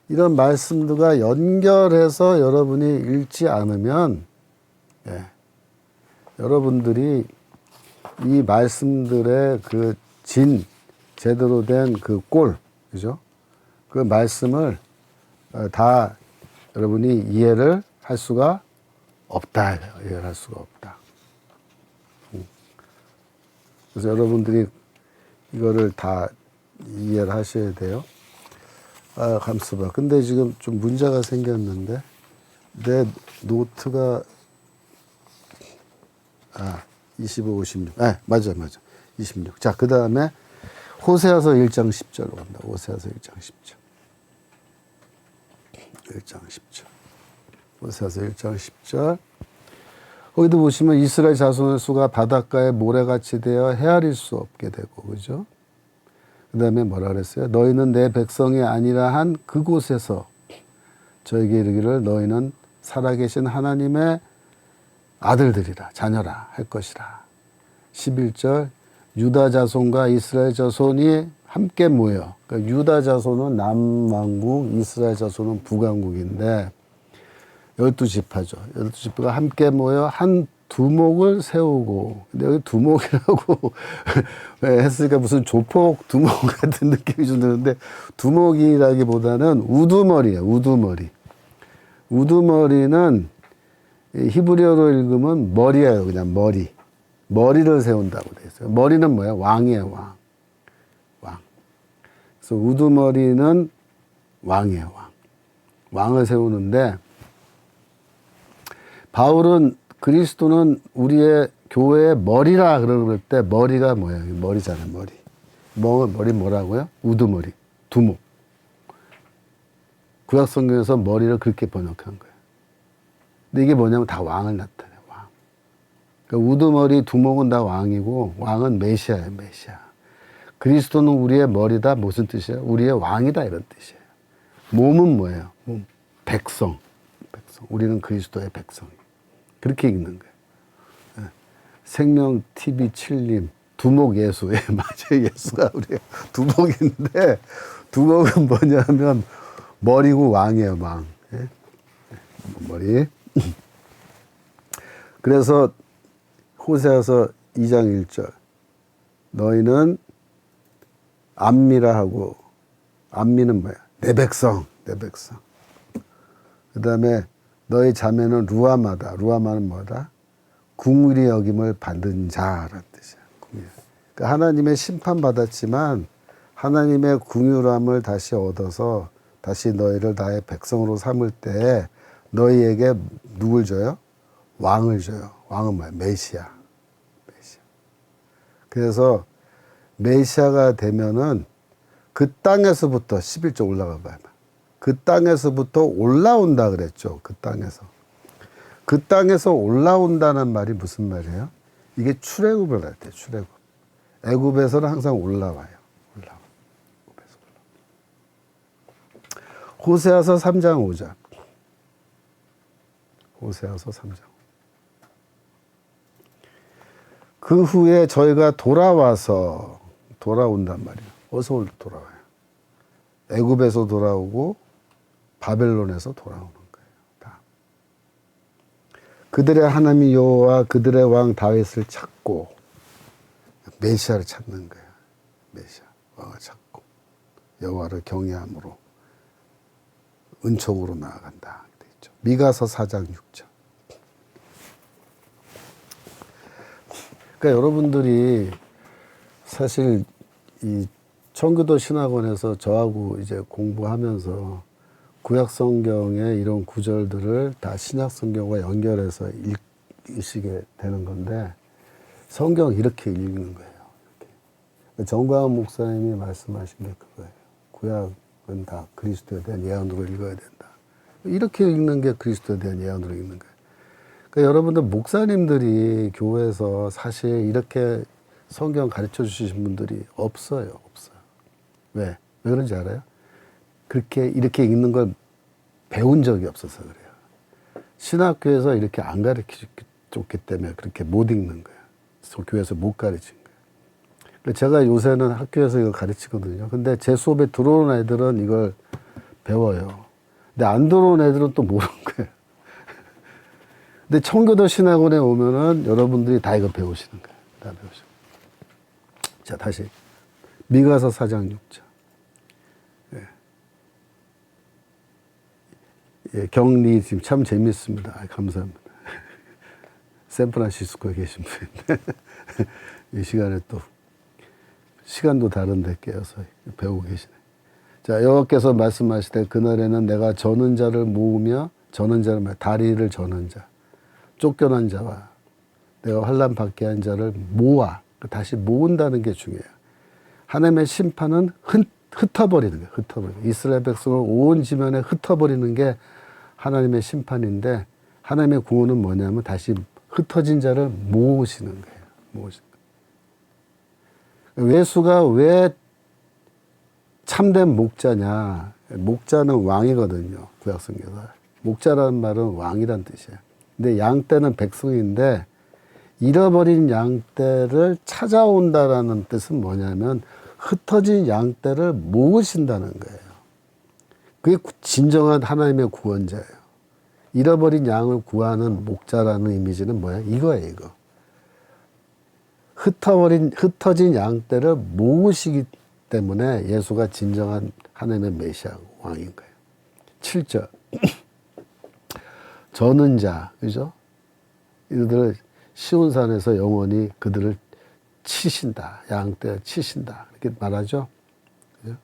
이런 말씀들과 연결해서 여러분이 읽지 않으면, 여러분들이 이 말씀들의 그 제대로 된 그 꼴, 그죠? 그 말씀을 다 여러분이 이해를 할 수가 없다. 이해를 할 수가 없다. 그래서 여러분들이 이거를 다 이해를 하셔야 돼요. 감수봐. 근데 지금 좀 문제가 생겼는데, 내 노트가, 25, 56. 맞아. 26. 자, 그 다음에 호세아서 1장 10절로 간다. 호세아서 1장 10절. 1장 10절. 호세아서 1장 10절. 거기도 보시면 이스라엘 자손의 수가 바닷가에 모래같이 되어 헤아릴 수 없게 되고, 그죠? 그 다음에 뭐라 그랬어요? 너희는 내 백성이 아니라 한 그곳에서 저에게 이르기를 너희는 살아계신 하나님의 아들들이라, 자녀라 할 것이라. 11절, 유다 자손과 이스라엘 자손이 함께 모여. 그러니까 유다 자손은 남왕국, 이스라엘 자손은 북왕국인데 12지파죠. 12지파가 함께 모여 한 두목을 세우고, 근데 여기 두목이라고 했으니까 무슨 조폭 두목 같은 느낌이 좀 드는데, 두목이라기보다는 우두머리예요. 우두머리. 우두머리는 히브리어로 읽으면 머리예요. 그냥 머리. 머리를 세운다고 돼 있어요. 머리는 뭐야? 왕이에요. 왕. 그래서 우두머리는 왕이에요. 왕을 세우는데, 바울은 그리스도는 우리의 교회의 머리라 그럴 때, 머리가 뭐예요? 머리잖아요. 머리 뭐라고요? 우두머리. 두목. 구약 성경에서 머리를 그렇게 번역한 거예요. 근데 이게 뭐냐면 다 왕을 나타내요. 왕. 그러니까 우두머리, 두목은 다 왕이고, 왕은 메시아예요. 메시아. 그리스도는 우리의 머리다. 무슨 뜻이에요? 우리의 왕이다. 이런 뜻이에요. 몸은 뭐예요? 몸. 백성. 우리는 그리스도의 백성. 그렇게 읽는 거예요. 생명 TV 7님, 두목 예수. 맞아요. 예수가 우리의 두목인데, 두목은 뭐냐면 머리고 왕이에요. 왕. 머리. 그래서 호세아서 2장 1절, 너희는 암미라 하고, 암미는 뭐야? 내 백성. 그 다음에 너희 자매는 루아마다. 루아마는 뭐다? 궁휼히 여김을 받은 자라는 뜻이야. 그러니까 하나님의 심판받았지만 하나님의 궁휼함을 다시 얻어서 다시 너희를 나의 백성으로 삼을 때 너희에게 누굴 줘요? 왕을 줘요. 왕은 뭐야? 메시아. 그래서 메시아가 되면은 그 땅에서부터 11조 올라가 봐요. 그 땅에서부터 올라온다 그랬죠. 그 땅에서 올라온다는 말이 무슨 말이에요? 이게 출애굽을 할 때, 출애굽. 애굽에서는 항상 올라와요. 호세아서 3장 5절. 호세아서 3장. 그 후에 저희가 돌아온단 말이에요. 어디서 돌아와요? 애굽에서 돌아오고 바벨론에서 돌아오는 거예요. 다. 그들의 하나님 여호와 그들의 왕 다윗을 찾고 메시아를 찾는 거예요. 메시아 왕을 찾고 여호와를 경외함으로 은총으로 나아간다. 미가서 4장 6절. 그러니까 여러분들이 사실 이 청교도 신학원에서 저하고 이제 공부하면서 구약 성경의 이런 구절들을 다 신약 성경과 연결해서 읽으시게 되는 건데, 성경 이렇게 읽는 거예요. 이렇게. 정광훈 목사님이 말씀하신 게 그거예요. 구약은 다 그리스도에 대한 예언으로 읽어야 된다. 이렇게 읽는 게 그리스도에 대한 예언으로 읽는 거예요. 그러니까 여러분들 목사님들이 교회에서 사실 이렇게 성경 가르쳐 주신 분들이 없어요. 왜 그런지 알아요? 이렇게 읽는 걸 배운 적이 없어서 그래요. 신학교에서 이렇게 안 가르쳐 줬기 때문에 그렇게 못 읽는 거예요. 교회에서 못 가르친 거예요. 제가 요새는 학교에서 이거 가르치거든요. 근데 제 수업에 들어오는 애들은 이걸 배워요. 근데 안 들어온 애들은 또 모르는 거예요. 근데 청교도 신학원에 오면은 여러분들이 다 이거 배우시는 거예요. 다 배우시는 거예요. 자, 다시. 미가서 4장 6절. 예, 격리 지금 참 재밌습니다. 감사합니다. 샌프란시스코에 계신 분인데 이 시간에 또 시간도 다른데 깨어서 배우고 계시네. 자, 여호와께서 말씀하시되 그날에는 내가 저는 자를 모으며 저는 자를 말 다리를 저는 자 쫓겨난 자와 내가 환난 받게 한 자를 모아 다시 모은다는 게 중요해요. 하나님의 심판은 흩어버리는 거예요. 흩어버리는 이스라엘 백성을 온 지면에 흩어버리는 게 하나님의 심판인데 하나님의 구원은 뭐냐면 다시 흩어진 자를 모으시는 거예요. 모으시는 거예요. 예수가 왜 참된 목자냐. 목자는 왕이거든요. 구약성경에서. 목자라는 말은 왕이란 뜻이에요. 근데 양떼는 백성인데 잃어버린 양떼를 찾아온다라는 뜻은 뭐냐면 흩어진 양떼를 모으신다는 거예요. 그게 진정한 하나님의 구원자예요. 잃어버린 양을 구하는 목자라는 이미지는 뭐야? 이거예요, 이거. 흩어진 양떼를 모으시기 때문에 예수가 진정한 하나님의 메시아 왕인 거예요. 7절. 저는 자, 그죠? 이들을 시온산에서 영원히 그들을 치신다. 양떼 치신다. 이렇게 말하죠. 그죠?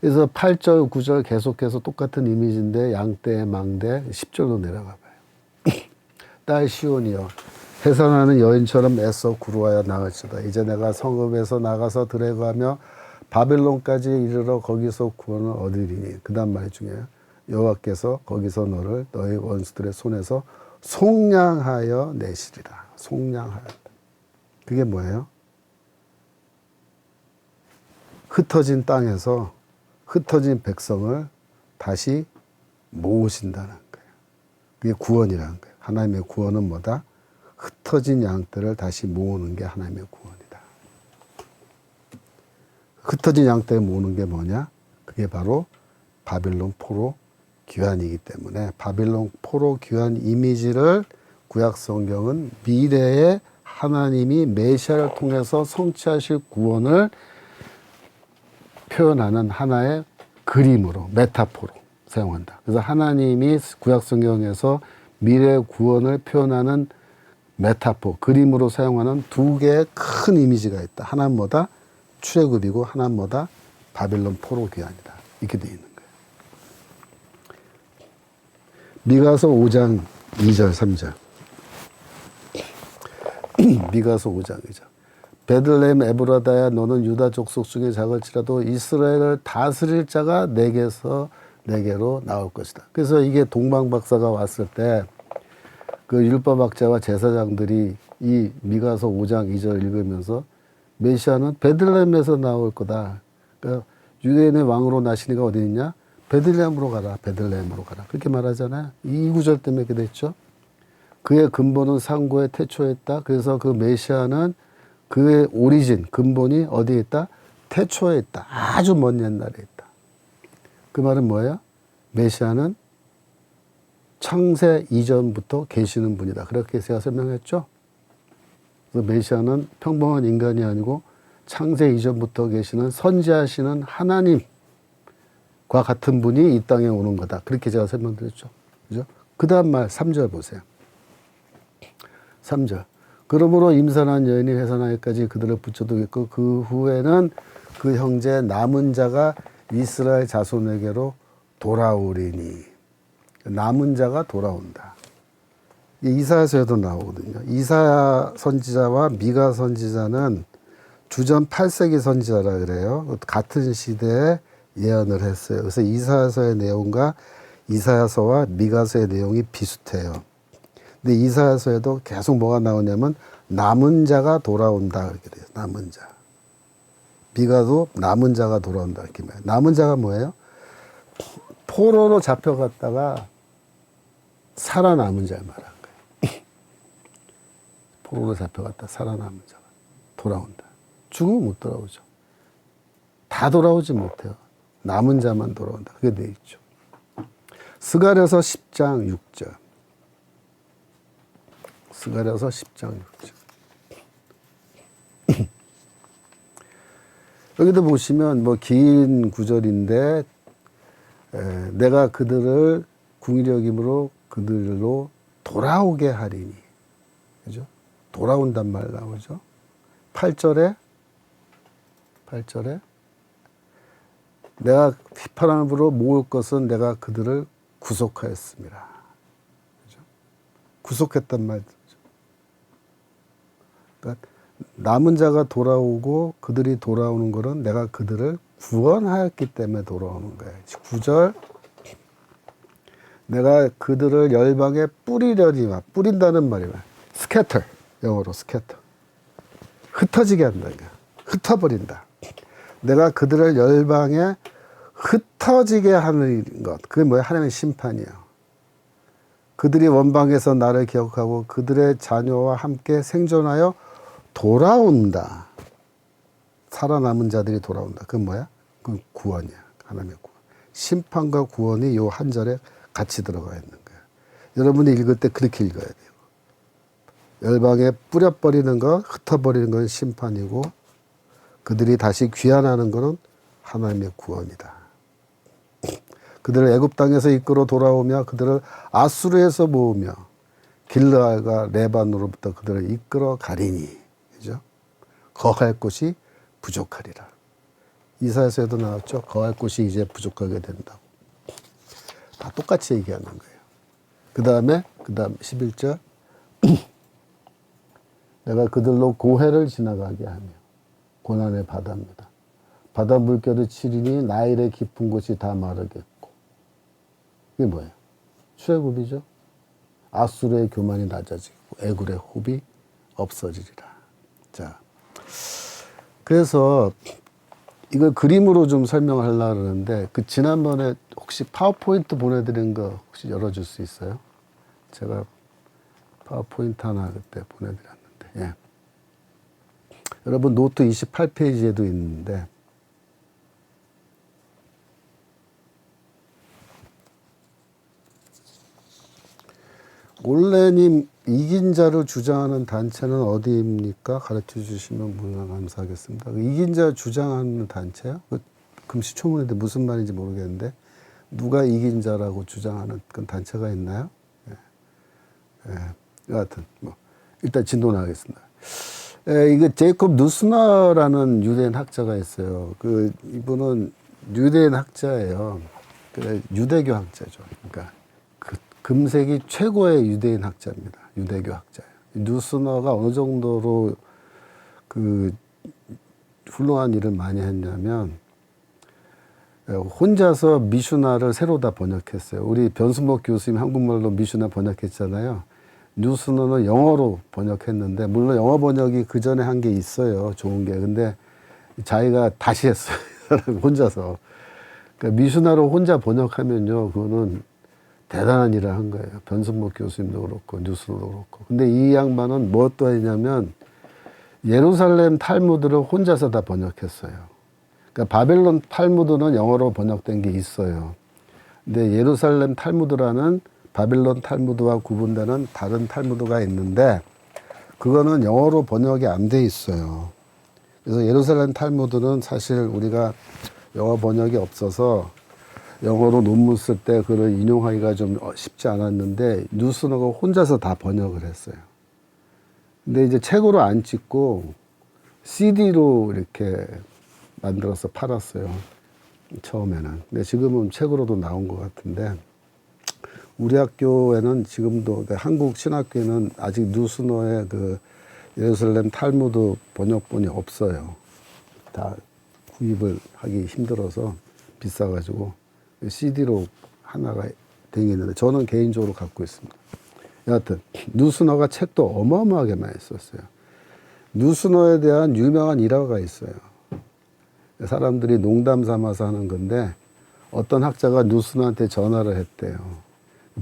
그래서 8절, 9절 계속해서 똑같은 이미지인데 양떼, 망대, 10절로 내려가 봐요. 딸 시온이여 해산하는 여인처럼 애써 구루하여 나갈지다. 이제 내가 성읍에서 나가서 들어가며 바벨론까지 이르러 거기서 구원을 얻으리니. 그 다음 말이 중요해요. 여호와께서 거기서 너를 너희 원수들의 손에서 속량하여 내시리라. 속량하였다. 그게 뭐예요? 흩어진 땅에서 흩어진 백성을 다시 모으신다는 거예요. 그게 구원이라는 거예요. 하나님의 구원은 뭐다? 흩어진 양떼를 다시 모으는 게 하나님의 구원이다. 흩어진 양떼를 모으는 게 뭐냐? 그게 바로 바빌론 포로 귀환이기 때문에 바빌론 포로 귀환 이미지를 구약 성경은 미래에 하나님이 메시아를 통해서 성취하실 구원을 표현하는 하나의 그림으로 메타포로 사용한다. 그래서 하나님이 구약 성경에서 미래 구원을 표현하는 메타포 그림으로 사용하는 두 개의 큰 이미지가 있다. 하나는 뭐다? 출애굽이고 하나는 뭐다? 바빌론 포로 귀환이다. 이렇게 되어 있는 거예요. 미가서 5장 2절 3절. 미가서 5장 2절. 베들레헴 에브라다야 너는 유다 족속 중에 작을지라도 이스라엘을 다스릴 자가 내게로 나올 것이다. 그래서 이게 동방박사가 왔을 때 그 율법학자와 제사장들이 이 미가서 5장 2절 읽으면서 메시아는 베들레헴에서 나올 거다. 그러니까 유대인의 왕으로 나시니가 어디 있냐? 베들레헴으로 가라. 베들레헴으로 가라. 그렇게 말하잖아요. 이 구절 때문에 그렇게 됐죠. 그의 근본은 상고에 태초에 있다. 그래서 그 메시아는 그의 오리진, 근본이 어디에 있다? 태초에 있다. 아주 먼 옛날에 있다. 그 말은 뭐예요? 메시아는 창세 이전부터 계시는 분이다. 그렇게 제가 설명했죠. 그래서 메시아는 평범한 인간이 아니고 창세 이전부터 계시는 선지하시는 하나님과 같은 분이 이 땅에 오는 거다. 그렇게 제가 설명드렸죠. 그죠? 그 다음 말 3절 보세요. 3절. 그러므로 임산한 여인이 해산하기까지 그들을 붙여두겠고 그 후에는 그 형제 남은 자가 이스라엘 자손에게로 돌아오리니. 남은 자가 돌아온다. 이사야서에도 나오거든요. 이사야 선지자와 미가 선지자는 주전 8세기 선지자라 그래요. 같은 시대에 예언을 했어요. 그래서 이사야서의 내용과 이사야서와 미가서의 내용이 비슷해요. 근데 이사야서에도 계속 뭐가 나오냐면 남은 자가 돌아온다 이렇게 돼요. 남은 자. 미가도 남은 자가 돌아온다 이렇게 말해요. 남은 자가 뭐예요? 포로로 잡혀갔다가 살아남은 자를 말하는 거예요. 포로로 잡혀갔다 살아남은 자가 돌아온다. 죽으면 못 돌아오죠. 다 돌아오지 못해요. 남은 자만 돌아온다. 그게 돼 있죠. 스가랴서 10장 6절. 스가랴서 10장 6절. 여기도 보시면 뭐 긴 구절인데 내가 그들을 궁일여김으로 그들로 돌아오게 하리니. 그죠? 돌아온단 말 나오죠. 8절에 내가 휘파람으로 모을 것은 내가 그들을 구속하였습니다. 그죠? 구속했단 말이죠. 그러니까 남은 자가 돌아오고 그들이 돌아오는 것은 내가 그들을 구원하였기 때문에 돌아오는 거예요. 9절 내가 그들을 열방에 뿌리려니와 뿌린다는 말이야. 스캐터 영어로 스캐터 흩어지게 한다. 흩어버린다. 내가 그들을 열방에 흩어지게 하는 것. 그게 뭐야? 하나님의 심판이에요. 그들이 원방에서 나를 기억하고 그들의 자녀와 함께 생존하여 돌아온다. 살아남은 자들이 돌아온다. 그건 뭐야? 그건 구원이야. 하나님의 구원. 심판과 구원이 요 한 절에 같이 들어가 있는 거야. 여러분이 읽을 때 그렇게 읽어야 돼요. 열방에 뿌려버리는 것, 흩어버리는 건 심판이고 그들이 다시 귀환하는 것은 하나님의 구원이다. 그들을 애굽 땅에서 이끌어 돌아오며 그들을 아수르에서 모으며 길르앗과 레반으로부터 그들을 이끌어 가리니. 그죠? 거할 곳이 부족하리라. 이사야서에도 나왔죠. 거할 곳이 이제 부족하게 된다고. 다 똑같이 얘기하는 거예요. 그 다음 11절 내가 그들로 고해를 지나가게 하며 고난의 바다입니다. 바다 물결을 치리니 나일의 깊은 곳이 다 마르겠고. 이게 뭐예요? 출애굽이죠. 아수르의 교만이 낮아지고 애굴의 호흡이 없어지리라. 자, 그래서 이걸 그림으로 좀 설명하려고 하는데 그 지난번에 혹시 파워포인트 보내드린 거 혹시 열어줄 수 있어요? 제가 파워포인트 하나 그때 보내드렸는데 예. 여러분 노트 28페이지에도 있는데 올레님 이긴 자를 주장하는 단체는 어디입니까? 가르쳐 주시면 물론 감사하겠습니다. 이긴 자 주장하는 단체요? 그 금시초문인데 무슨 말인지 모르겠는데 누가 이긴 자라고 주장하는 그런 단체가 있나요? 예. 여하튼 뭐 일단 진도나가겠습니다. 이게 제이콥 누스너라는 유대인 학자가 있어요. 그 이분은 유대인 학자예요. 그 유대교 학자죠. 그러니까 그 금세기 최고의 유대인 학자입니다. 유대교 학자예요. 누스너가 어느 정도로 그 훌륭한 일을 많이 했냐면 혼자서 미슈나를 새로 다 번역했어요. 우리 변수목 교수님 한국말로 미슈나 번역했잖아요. 누스너는 영어로 번역했는데 물론 영어 번역이 그 전에 한 게 있어요. 좋은 게. 근데 자기가 다시 했어요. 혼자서. 그러니까 미슈나로 혼자 번역하면요. 그거는 대단한 일을 한 거예요. 변순목 교수님도 그렇고 누스너도 그렇고. 근데 이 양반은 무엇도 했냐면 예루살렘 탈무드를 혼자서 다 번역했어요. 그러니까 바벨론 탈무드는 영어로 번역된 게 있어요. 근데 예루살렘 탈무드라는 바빌론 탈무드와 구분되는 다른 탈무드가 있는데 그거는 영어로 번역이 안 돼 있어요. 그래서 예루살렘 탈무드는 사실 우리가 영어 번역이 없어서 영어로 논문 쓸 때 그걸 인용하기가 좀 쉽지 않았는데 누스너가 혼자서 다 번역을 했어요. 근데 이제 책으로 안 찍고 CD로 이렇게 만들어서 팔았어요. 처음에는. 근데 지금은 책으로도 나온 것 같은데 우리 학교에는 지금도 한국 신학교에는 아직 누스너의 그 예루살렘 탈무드 번역본이 없어요. 다 구입을 하기 힘들어서 비싸가지고 CD로 하나가 댕기는데 저는 개인적으로 갖고 있습니다. 여하튼 누스너가 책도 어마어마하게 많이 썼어요. 누스너에 대한 유명한 일화가 있어요. 사람들이 농담 삼아서 하는 건데 어떤 학자가 누스너한테 전화를 했대요.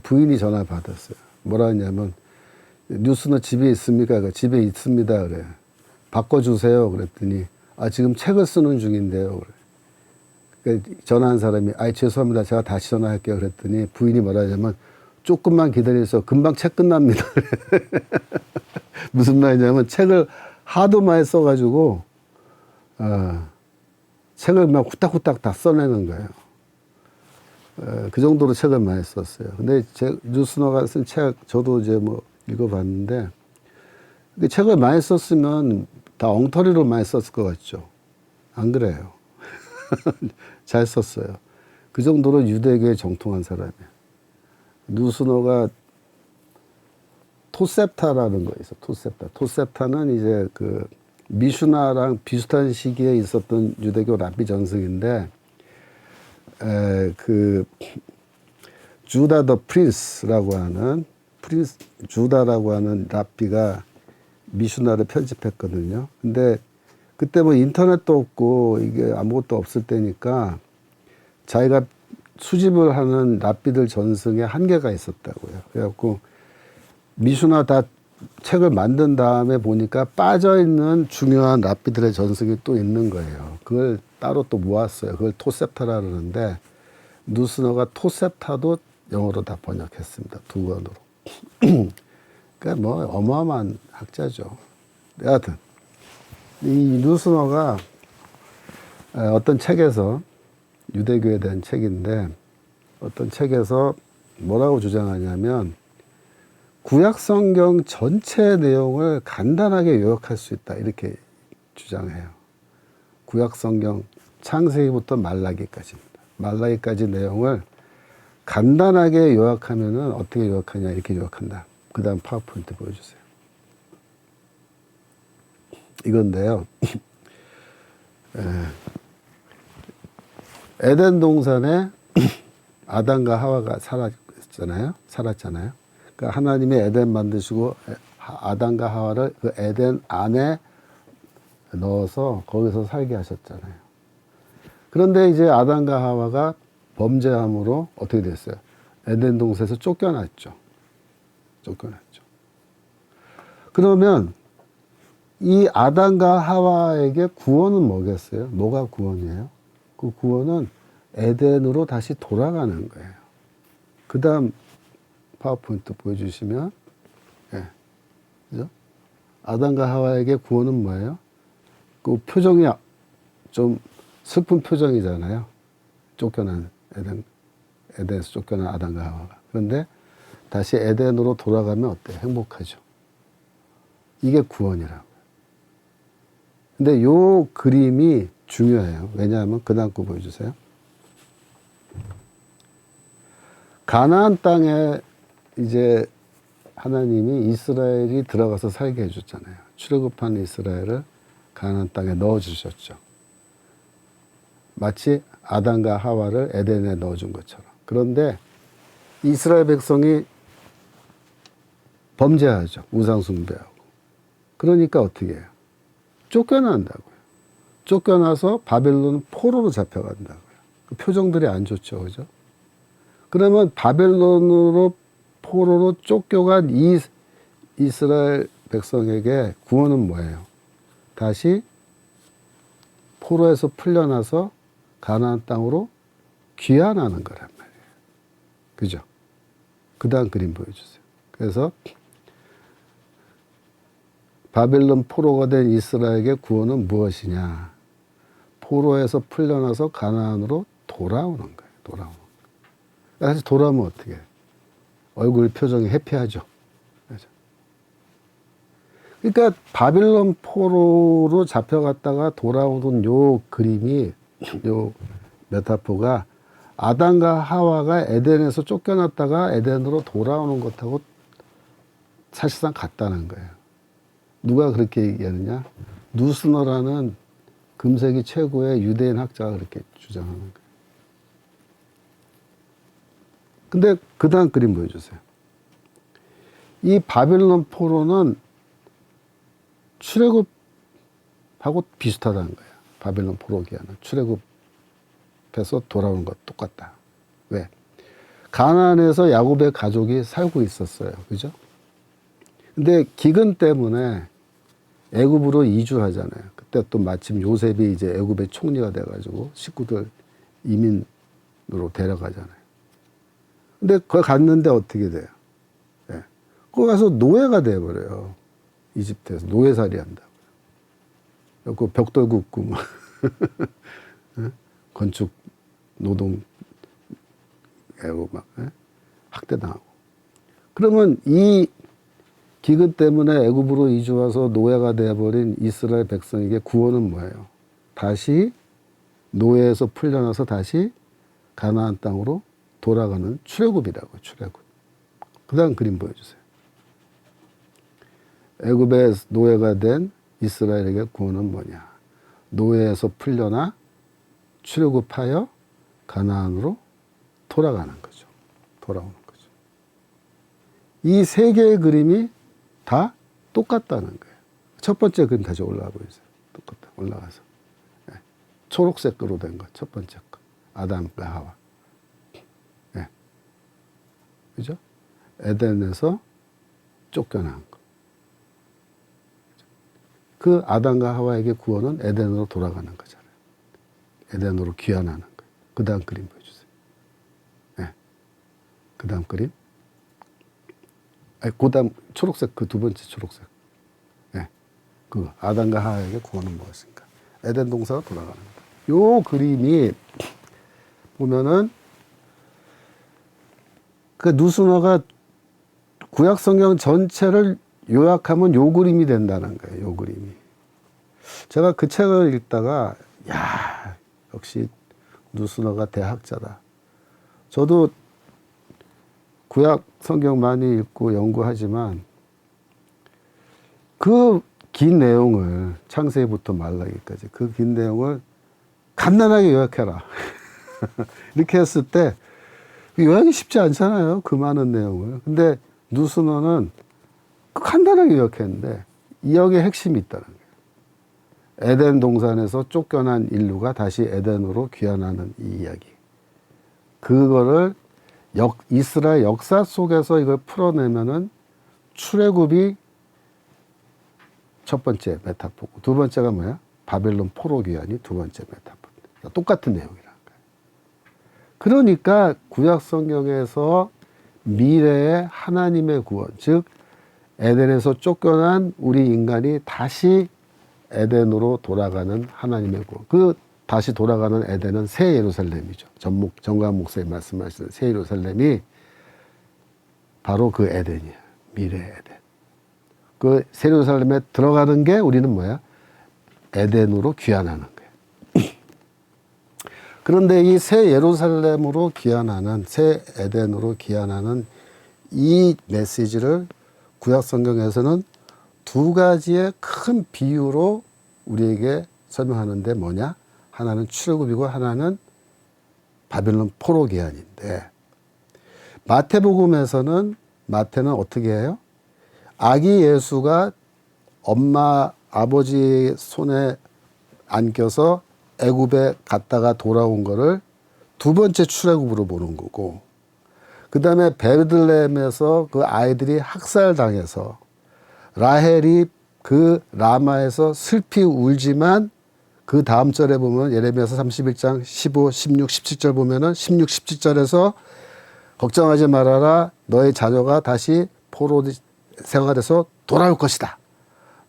부인이 전화 받았어요. 뭐라 했냐면 누스너 집에 있습니까? 집에 있습니다. 그래. 바꿔주세요. 그랬더니 지금 책을 쓰는 중인데요. 그래. 그러니까 전화한 사람이 죄송합니다. 제가 다시 전화할게요. 그랬더니 부인이 뭐라 하냐면 조금만 기다려서 금방 책 끝납니다. 무슨 말이냐면 책을 하도 많이 써가지고 책을 막 후딱후딱 다 써내는 거예요. 그 정도로 책을 많이 썼어요. 근데 누스너가 쓴 책 저도 이제 뭐 읽어봤는데 그 책을 많이 썼으면 다 엉터리로 많이 썼을 것 같죠. 안 그래요. 잘 썼어요. 그 정도로 유대교에 정통한 사람이에요. 누스너가 토셉타라는 거 있어. 토셉타는 이제 그 미슈나랑 비슷한 시기에 있었던 유대교 랍비 전승인데 그 주다 더 프린스라고 하는 주다라고 하는 랍비가 미슈나를 편집했거든요. 근데 그때 뭐 인터넷도 없고 이게 아무것도 없을 때니까 자기가 수집을 하는 랍비들 전승에 한계가 있었다고요. 그래갖고 미슈나 다 책을 만든 다음에 보니까 빠져있는 중요한 랍비들의 전승이 또 있는 거예요. 그걸 따로 또 모았어요. 그걸 토셉타라 그러는데 누스너가 토셉타도 영어로 다 번역했습니다. 두 권으로. 그러니까 뭐 어마어마한 학자죠. 여하튼 이 누스너가 어떤 책에서 유대교에 대한 책인데 어떤 책에서 뭐라고 주장하냐면 구약 성경 전체 내용을 간단하게 요약할 수 있다 이렇게 주장해요. 구약 성경 창세기부터 말라기까지입니다. 말라기까지 내용을 간단하게 요약하면은 어떻게 요약하냐 이렇게 요약한다. 그 다음 파워포인트 보여주세요. 이건데요. 에덴 동산에 아담과 하와가 살았잖아요. 그러니까 하나님이 에덴 만드시고 아담과 하와를 그 에덴 안에 넣어서 거기서 살게 하셨잖아요. 그런데 이제 아담과 하와가 범죄함으로 어떻게 됐어요? 에덴 동산에서 쫓겨났죠. 그러면 이 아담과 하와에게 구원은 뭐겠어요? 뭐가 구원이에요? 그 구원은 에덴으로 다시 돌아가는 거예요. 그 다음 파워포인트 보여주시면, 예, 그죠? 아담과 하와에게 구원은 뭐예요? 그 표정이 좀 슬픈 표정이잖아요. 쫓겨난 에덴에서 쫓겨난 아담과 하와가. 그런데 다시 에덴으로 돌아가면 어때요? 행복하죠. 이게 구원이라고요. 근데 요 그림이 중요해요. 왜냐하면 그 다음 거 보여주세요. 가나안 땅에 이제 하나님이 이스라엘이 들어가서 살게 해줬잖아요. 출애굽한 이스라엘을 가나안 땅에 넣어주셨죠. 마치 아담과 하와를 에덴에 넣어준 것처럼. 그런데 이스라엘 백성이 범죄하죠. 우상 숭배하고. 그러니까 어떻게 해요? 쫓겨난다고요. 쫓겨나서 바벨론 포로로 잡혀간다고요. 그 표정들이 안 좋죠. 그죠? 그러면 바벨론으로 포로로 쫓겨간 이 이스라엘 백성에게 구원은 뭐예요? 다시 포로에서 풀려나서 가나안 땅으로 귀환하는 거란 말이에요. 그죠? 그 다음 그림 보여주세요. 그래서 바벨론 포로가 된 이스라엘에게 구원은 무엇이냐? 포로에서 풀려나서 가나안으로 돌아오는 거예요. 돌아오는 거예요. 다시 돌아오면 어떻게 해요? 얼굴 표정이 해피하죠. 그렇죠? 그러니까 바빌론 포로로 잡혀갔다가 돌아오는 요 그림이, 요 메타포가 아담과 하와가 에덴에서 쫓겨났다가 에덴으로 돌아오는 것하고 사실상 같다는 거예요. 누가 그렇게 얘기하느냐? 누스너라는 금세기 최고의 유대인 학자가 그렇게 주장하는 거예요. 근데 그 다음 그림 보여주세요. 이 바빌론 포로는 출애굽하고 비슷하다는 거예요. 바빌론 포로기와는 출애굽해서 돌아오는 것 똑같다. 왜? 가나안에서 야곱의 가족이 살고 있었어요. 그죠? 근데 기근 때문에 애굽으로 이주하잖아요. 그때 또 마침 요셉이 이제 애굽의 총리가 돼가지고 식구들 이민으로 데려가잖아요. 근데 거기 갔는데 어떻게 돼요? 예. 거기 가서 노예가 돼버려요. 이집트에서 노예살이 한다고요. 그 벽돌 굽고 건축 노동 애고 막 학대당하고. 그러면 이 기근 때문에 애굽으로 이주 와서 노예가 되어버린 이스라엘 백성에게 구원은 뭐예요? 다시 노예에서 풀려나서 다시 가나안 땅으로 돌아가는 출애굽이라고요. 출애굽. 그 다음 그림 보여주세요. 애굽의 노예가 된 이스라엘에게 구원은 뭐냐? 노예에서 풀려나 출애굽하여 가나안으로 돌아가는 거죠. 돌아오는 거죠. 이 세 개의 그림이 다 똑같다는 거예요. 첫 번째 그림 다시 올라가 보세요. 똑같다. 올라가서. 네. 초록색으로 된 거. 첫 번째 거. 아담과 하와. 네. 그죠? 에덴에서 쫓겨난 거. 그 아담과 하와에게 구원은 에덴으로 돌아가는 거잖아요. 에덴으로 귀환하는 거예요. 그 다음 그림 보여주세요. 네. 그 다음 그림. 그 다음 초록색, 그 두 번째 초록색. 네. 그 아담과 하와에게 구원은 무엇인가? 에덴 동사가 돌아가는 거다. 요 그림이 보면은 그 누스너가 구약 성경 전체를 요약하면 요 그림이 된다는 거예요. 요 그림이. 제가 그 책을 읽다가 야, 역시 누스너가 대학자다. 저도 구약 성경 많이 읽고 연구하지만 그 긴 내용을 창세기부터 말라기까지 그 긴 내용을 간단하게 요약해라. 이렇게 했을 때 요약이 쉽지 않잖아요. 그 많은 내용을. 근데 누스너는 간단하게 요약했는데 여기에 핵심이 있다는 거예요. 에덴 동산에서 쫓겨난 인류가 다시 에덴으로 귀환하는 이 이야기. 그거를 이스라엘 역사 속에서 이걸 풀어내면은 출애굽이 첫 번째 메타포고 두 번째가 뭐야? 바벨론 포로 귀환이 두 번째 메타포. 똑같은 내용이라는 거예요. 그러니까 구약 성경에서 미래의 하나님의 구원, 즉 에덴에서 쫓겨난 우리 인간이 다시 에덴으로 돌아가는 하나님의 구원. 그 다시 돌아가는 에덴은 새 예루살렘이죠. 정광 목사님 말씀하시는 새 예루살렘이 바로 그 에덴이에요. 미래 에덴. 그 새 예루살렘에 들어가는 게 우리는 뭐야? 에덴으로 귀환하는 거예요. 그런데 이 새 예루살렘으로 귀환하는, 새 에덴으로 귀환하는 이 메시지를 구약 성경에서는 두 가지의 큰 비유로 우리에게 설명하는데 뭐냐? 하나는 출애굽이고 하나는 바벨론 포로 귀환인데 마태복음에서는 마태는 어떻게 해요? 아기 예수가 엄마 아버지 손에 안겨서 애굽에 갔다가 돌아온 거를 두 번째 출애굽으로 보는 거고 그 다음에 베들레헴에서 그 아이들이 학살당해서 라헬이 그 라마에서 슬피 울지만 그 다음 절에 보면 예레미야서 31장 15, 16, 17절 보면은 16, 17절에서 걱정하지 말아라 너의 자녀가 다시 포로 생활에서 돌아올 것이다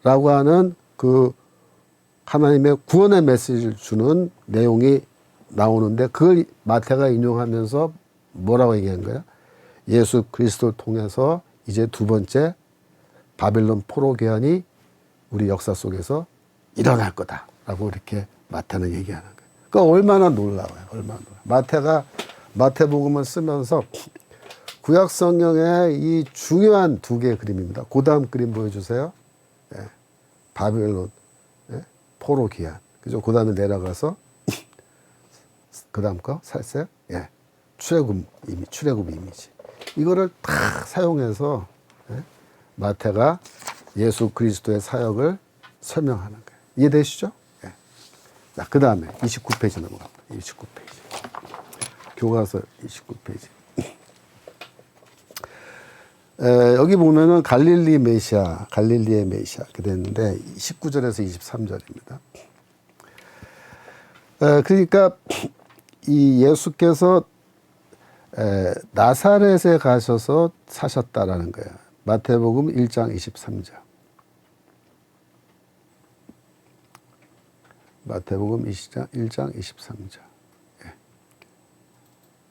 라고 하는 그 하나님의 구원의 메시지를 주는 내용이 나오는데 그걸 마태가 인용하면서 뭐라고 얘기한 거야? 예수 그리스도를 통해서 이제 두 번째 바벨론 포로 귀환이 우리 역사 속에서 일어날 거다라고 이렇게 마태는 얘기하는 거예요. 그러니까 얼마나 놀라워요. 얼마나 놀라워요. 마태가 마태복음을 쓰면서 구약 성경의 이 중요한 두 개의 그림입니다. 그 다음 그림 보여주세요. 예. 바벨론 포로 귀환. 그죠? 그 다음에 내려가서 그 다음 거 살색 예. 출애굽 이미지. 이거를 다 사용해서 예? 마태가 예수 그리스도의 사역을 설명하는 거예요. 이해되시죠? 예. 자, 그 다음에 29페이지 넘어갑니다. 29페이지. 교과서 29페이지. 여기 보면은 갈릴리의 메시아 이렇게 됐는데 19절에서 23절입니다. 그러니까 이 예수께서 나사렛에 가셔서 사셨다라는 거예요. 마태복음 1장 23절. 마태복음 1장 23절. 예.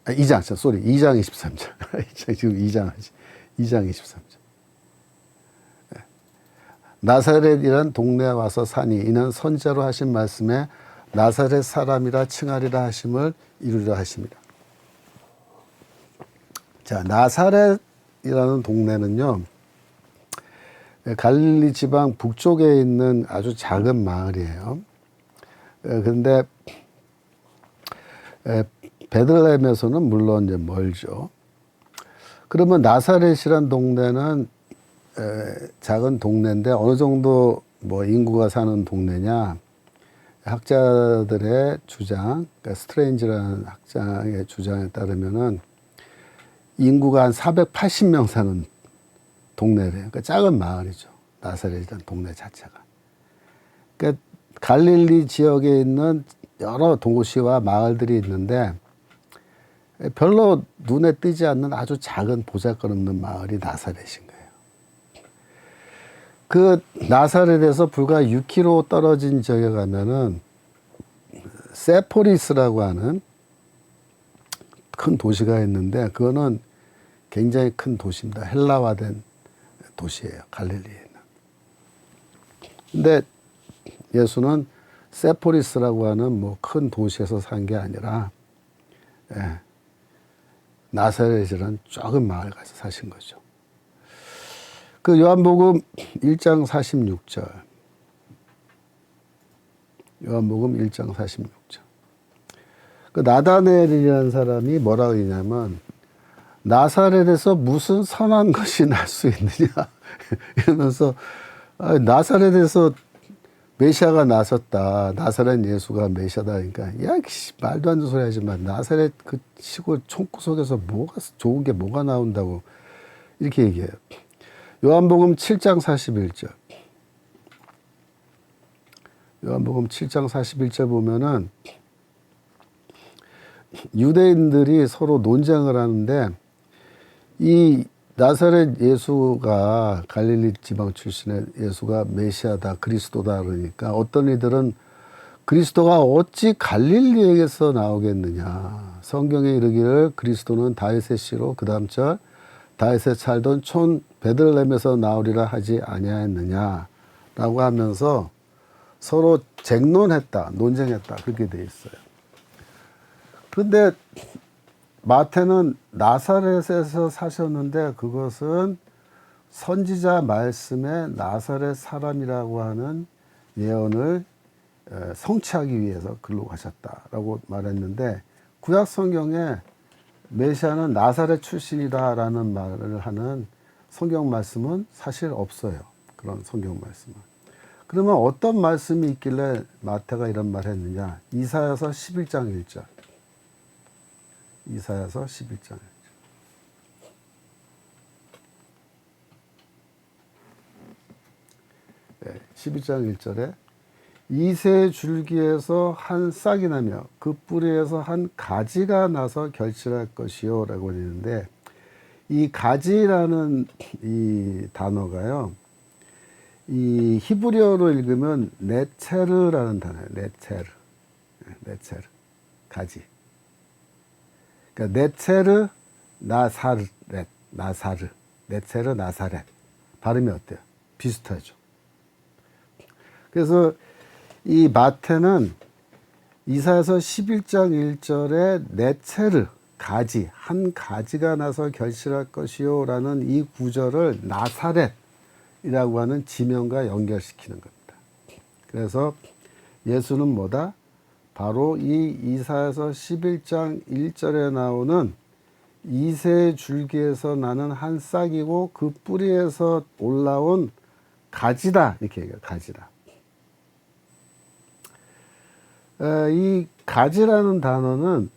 2장, 쏘리. 2장 23절. 지금 2장 하지. 2장 23절. 나사렛이란 동네에 와서 사니 이는 선지자로 하신 말씀에 나사렛 사람이라 칭하리라 하심을 이루려 하십니다. 자, 나사렛이라는 동네는요, 갈릴리 지방 북쪽에 있는 아주 작은 마을이에요. 그런데 베들레헴에서는 물론 이제 멀죠. 그러면 나사렛이란 동네는 작은 동네인데 어느 정도 뭐 인구가 사는 동네냐? 학자들의 주장, 그러니까 스트레인지라는 학자의 주장에 따르면은 인구가 한 480명 사는 동네래요. 그러니까 작은 마을이죠. 나사렛이라는 동네 자체가. 그러니까 갈릴리 지역에 있는 여러 도시와 마을들이 있는데 별로 눈에 띄지 않는 아주 작은 보잘것없는 마을이 나사렛인 거예요. 그 나사렛에서 불과 6km 떨어진 지역에 가면은 세포리스라고 하는 큰 도시가 있는데 그거는 굉장히 큰 도시입니다. 헬라화된 도시예요. 갈릴리에 있는. 근데 예수는 세포리스라고 하는 뭐 큰 도시에서 산 게 아니라 나사렛이라는 작은 마을 가서 사신 거죠. 그 요한복음 1장 46절. 요한복음 1장 46절. 그 나다나엘이라는 사람이 뭐라고 그러냐면 나사렛에서 무슨 선한 것이 날 수 있느냐 이러면서 나사렛에서 메시아가 나섰다. 나사렛 예수가 메시아다. 그러니까 야 말도 안 되는 소리 하지만 나사렛 그 시골 총구석에서 뭐가 좋은 게 뭐가 나온다고 이렇게 얘기해요. 요한복음 7장 41절. 요한복음 7장 41절 보면은 유대인들이 서로 논쟁을 하는데 이 나사렛 예수가 갈릴리 지방 출신의 예수가 메시아다, 그리스도다 그러니까 어떤 이들은 그리스도가 어찌 갈릴리에서 나오겠느냐. 성경에 이르기를 그리스도는 다윗의 씨로 그 다음 절 다윗에 살던 촌 베들레헴에서 나오리라 하지 아니하였느냐라고 하면서 서로 쟁론했다, 논쟁했다 그렇게 돼 있어요. 그런데 마태는 나사렛에서 사셨는데 그것은 선지자 말씀에 나사렛 사람이라고 하는 예언을 성취하기 위해서 글로 가셨다라고 말했는데 구약 성경에 메시아는 나사렛 출신이다라는 말을 하는 성경 말씀은 사실 없어요. 그런 성경 말씀은. 그러면 어떤 말씀이 있길래 마태가 이런 말을 했느냐. 이사야서 11장 1절. 이사야서 11장 1절. 네, 11장 1절에 이새 줄기에서 한 싹이 나며 그 뿌리에서 한 가지가 나서 결실할 것이요 라고 했는데 이 가지라는 이 단어가요. 이 히브리어로 읽으면 네체르라는 단어예요. 네체르. 네체르. 가지. 그러니까 네체르 나사렛. 나사르. 네체르 나사렛. 발음이 어때요? 비슷하죠. 그래서 이 마태는 이사야서 11장 1절에 네체르 가지 한 가지가 나서 결실할 것이요 라는 이 구절을 나사렛이라고 하는 지명과 연결시키는 겁니다. 그래서 예수는 뭐다? 바로 이 이사야서 11장 1절에 나오는 이새 줄기에서 나는 한 싹이고 그 뿌리에서 올라온 가지다 이렇게 얘기해요. 가지다. 이 가지라는 단어는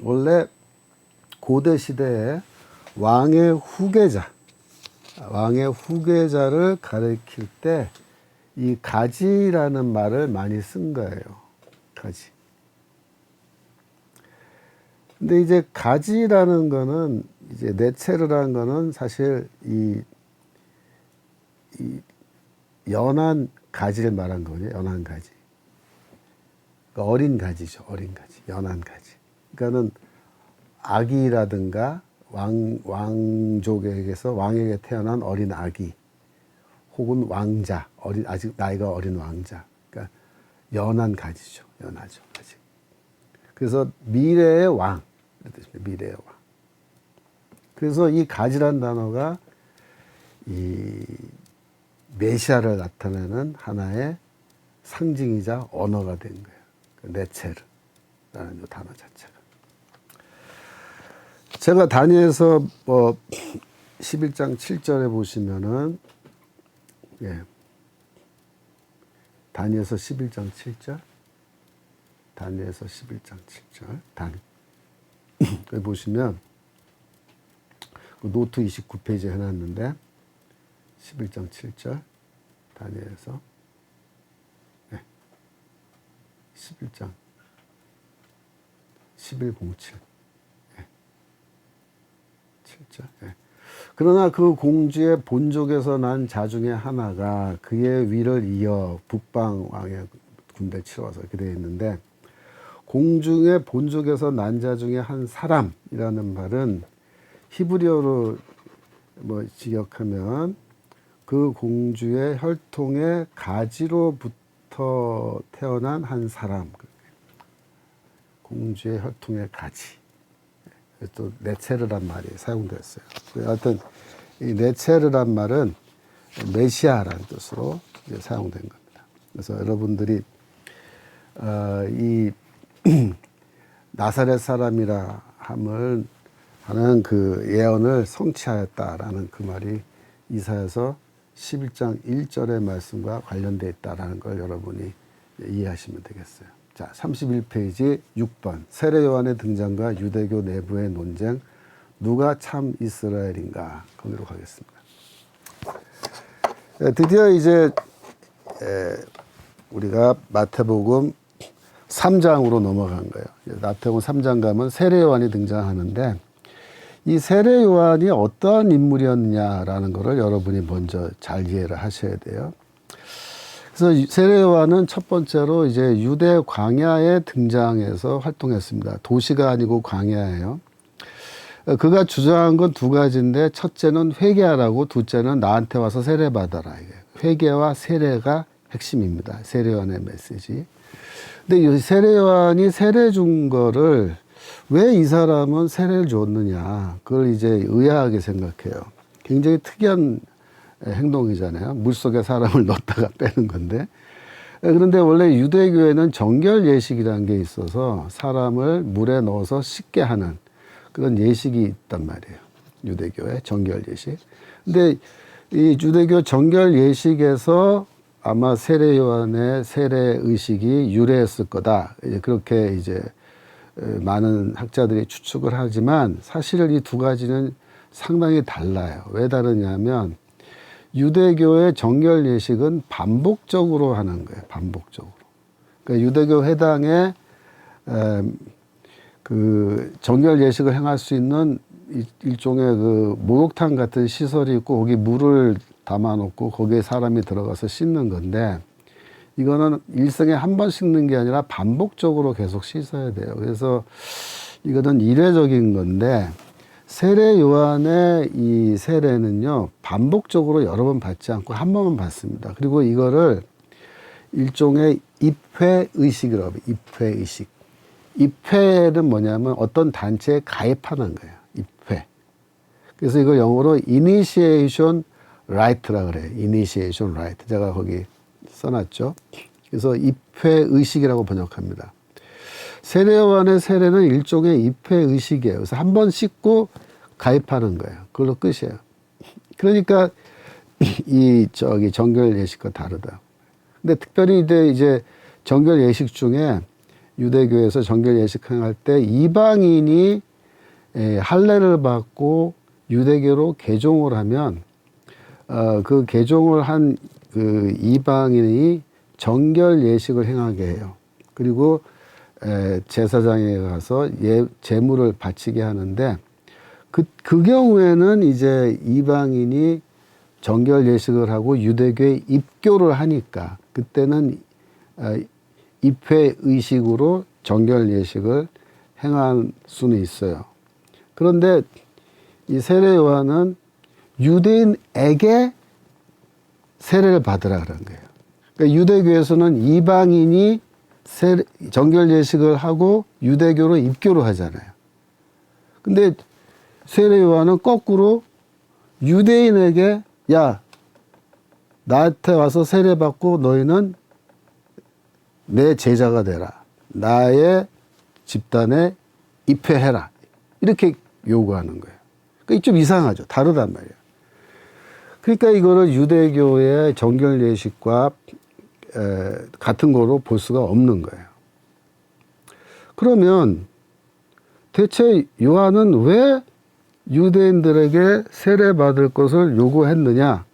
원래 고대 시대에 왕의 후계자를 가리킬 때 이 가지라는 말을 많이 쓴 거예요. 가지. 근데 이제 가지라는 거는 이제 네체르라는 거는 사실 이 연한 가지를 말한 거죠. 연한 가지. 그러니까 어린 가지죠. 어린 가지. 연한 가지. 그러니까는 아기라든가 왕족에게서 왕에게 태어난 어린 아기 혹은 왕자, 아직 나이가 어린 왕자, 그러니까 연한 가지죠. 연하죠. 아직. 그래서 미래의 왕, 미래의 왕. 그래서 이 가지란 단어가 이 메시아를 나타내는 하나의 상징이자 언어가 된 거예요. 네체르라는 이 단어 자체가. 제가 다니엘서 11장 7절에 보시면은, 예. 다니엘서 11장 7절. 다니엘서 11장 7절. 여기 보시면, 노트 29페이지에 해놨는데, 11장 7절. 다니엘서. 네. 11장. 1107. 7절. 네. 그러나 그 공주의 본족에서 난 자 중에 하나가 그의 위를 이어 북방 왕의 군대를 치러서 이렇게 되어 있는데, 공중의 본족에서 난 자 중에 한 사람이라는 말은 히브리어로 직역하면 그 공주의 혈통의 가지로부터 태어난 한 사람. 공주의 혈통의 가지. 또 네체르란 말이 사용됐어요. 하여튼 이 네체르란 말은 메시아라는 뜻으로 이제 사용된 겁니다. 그래서 여러분들이 이 나사렛 사람이라 하는 그 예언을 성취하였다라는 그 말이 이사야서 11장 1절의 말씀과 관련되어 있다라는 걸 여러분이 이해하시면 되겠어요. 자, 31페이지 6번. 세례 요한의 등장과 유대교 내부의 논쟁. 누가 참 이스라엘인가? 거기로 가겠습니다. 드디어 이제 우리가 마태복음 3장으로 넘어간 거예요. 마태복음 3장 가면 세례 요한이 등장하는데, 이 세례 요한이 어떠한 인물이었냐라는 것을 여러분이 먼저 잘 이해를 하셔야 돼요. 그래서 세례 요한은 첫 번째로 이제 유대 광야에 등장해서 활동했습니다. 도시가 아니고 광야예요. 그가 주장한 건 두 가지인데, 첫째는 회개하라고, 둘째는 나한테 와서 세례 받아라. 회개와 세례가 핵심입니다. 세례 요한의 메시지. 근데 이 세례 요한이 세례 준 거를 왜 이 사람은 세례를 줬느냐, 그걸 이제 의아하게 생각해요. 굉장히 특이한 행동이잖아요. 물속에 사람을 넣었다가 빼는 건데. 그런데 원래 유대교에는 정결 예식이라는 게 있어서 사람을 물에 넣어서 씻게 하는 그런 예식이 있단 말이에요. 유대교의 정결 예식. 근데 이 유대교 정결 예식에서 아마 세례 요한의 세례 의식이 유래했을 거다. 그렇게 이제 많은 학자들이 추측을 하지만, 사실 이 두 가지는 상당히 달라요. 왜 다르냐면, 유대교의 정결 예식은 반복적으로 하는 거예요. 반복적으로. 그러니까 유대교 회당에 그 정결 예식을 행할 수 있는 일종의 그 목욕탕 같은 시설이 있고, 거기 물을 담아놓고 거기에 사람이 들어가서 씻는 건데, 이거는 일생에 한 번 씻는 게 아니라 반복적으로 계속 씻어야 돼요. 그래서 이거는 이례적인 건데, 세례 요한의 이 세례는요, 반복적으로 여러 번 받지 않고 한 번만 받습니다. 그리고 이거를 일종의 입회 의식이라고 해요. 입회 의식. 입회는 뭐냐면 어떤 단체에 가입하는 거예요. 입회. 그래서 이거 영어로 initiation right라고 그래요. initiation right. 제가 거기 써놨죠. 그래서 입회 의식이라고 번역합니다. 세례 요한의 세례는 일종의 입회 의식이에요. 그래서 한 번 씻고 가입하는 거예요. 그걸로 끝이에요. 그러니까 이 정결 예식과 다르다. 근데 특별히 이제 정결 예식 중에 유대교에서 정결 예식 행할 때 이방인이 할례를 받고 유대교로 개종을 하면 그 개종을 한 그 이방인이 정결 예식을 행하게 해요. 그리고 제사장에 가서 제물을 바치게 하는데, 그 경우에는 이제 이방인이 정결 예식을 하고 유대교에 입교를 하니까 그때는 입회 의식으로 정결 예식을 행할 수는 있어요. 그런데 이 세례 요한은 유대인에게 세례를 받으라 그런 거예요. 그러니까 유대교에서는 이방인이 정결 예식을 하고 유대교로 입교를 하잖아요. 근데 세례 요한은 거꾸로 유대인에게 야, 나한테 와서 세례 받고 너희는 내 제자가 되라. 나의 집단에 입회해라. 이렇게 요구하는 거예요. 그러니까 좀 이상하죠. 다르단 말이에요. 그러니까 이거를 유대교의 정결 예식과 같은 거로 볼 수가 없는 거예요. 그러면 대체 요한은 왜 유대인들에게 세례 받을 것을 요구했느냐?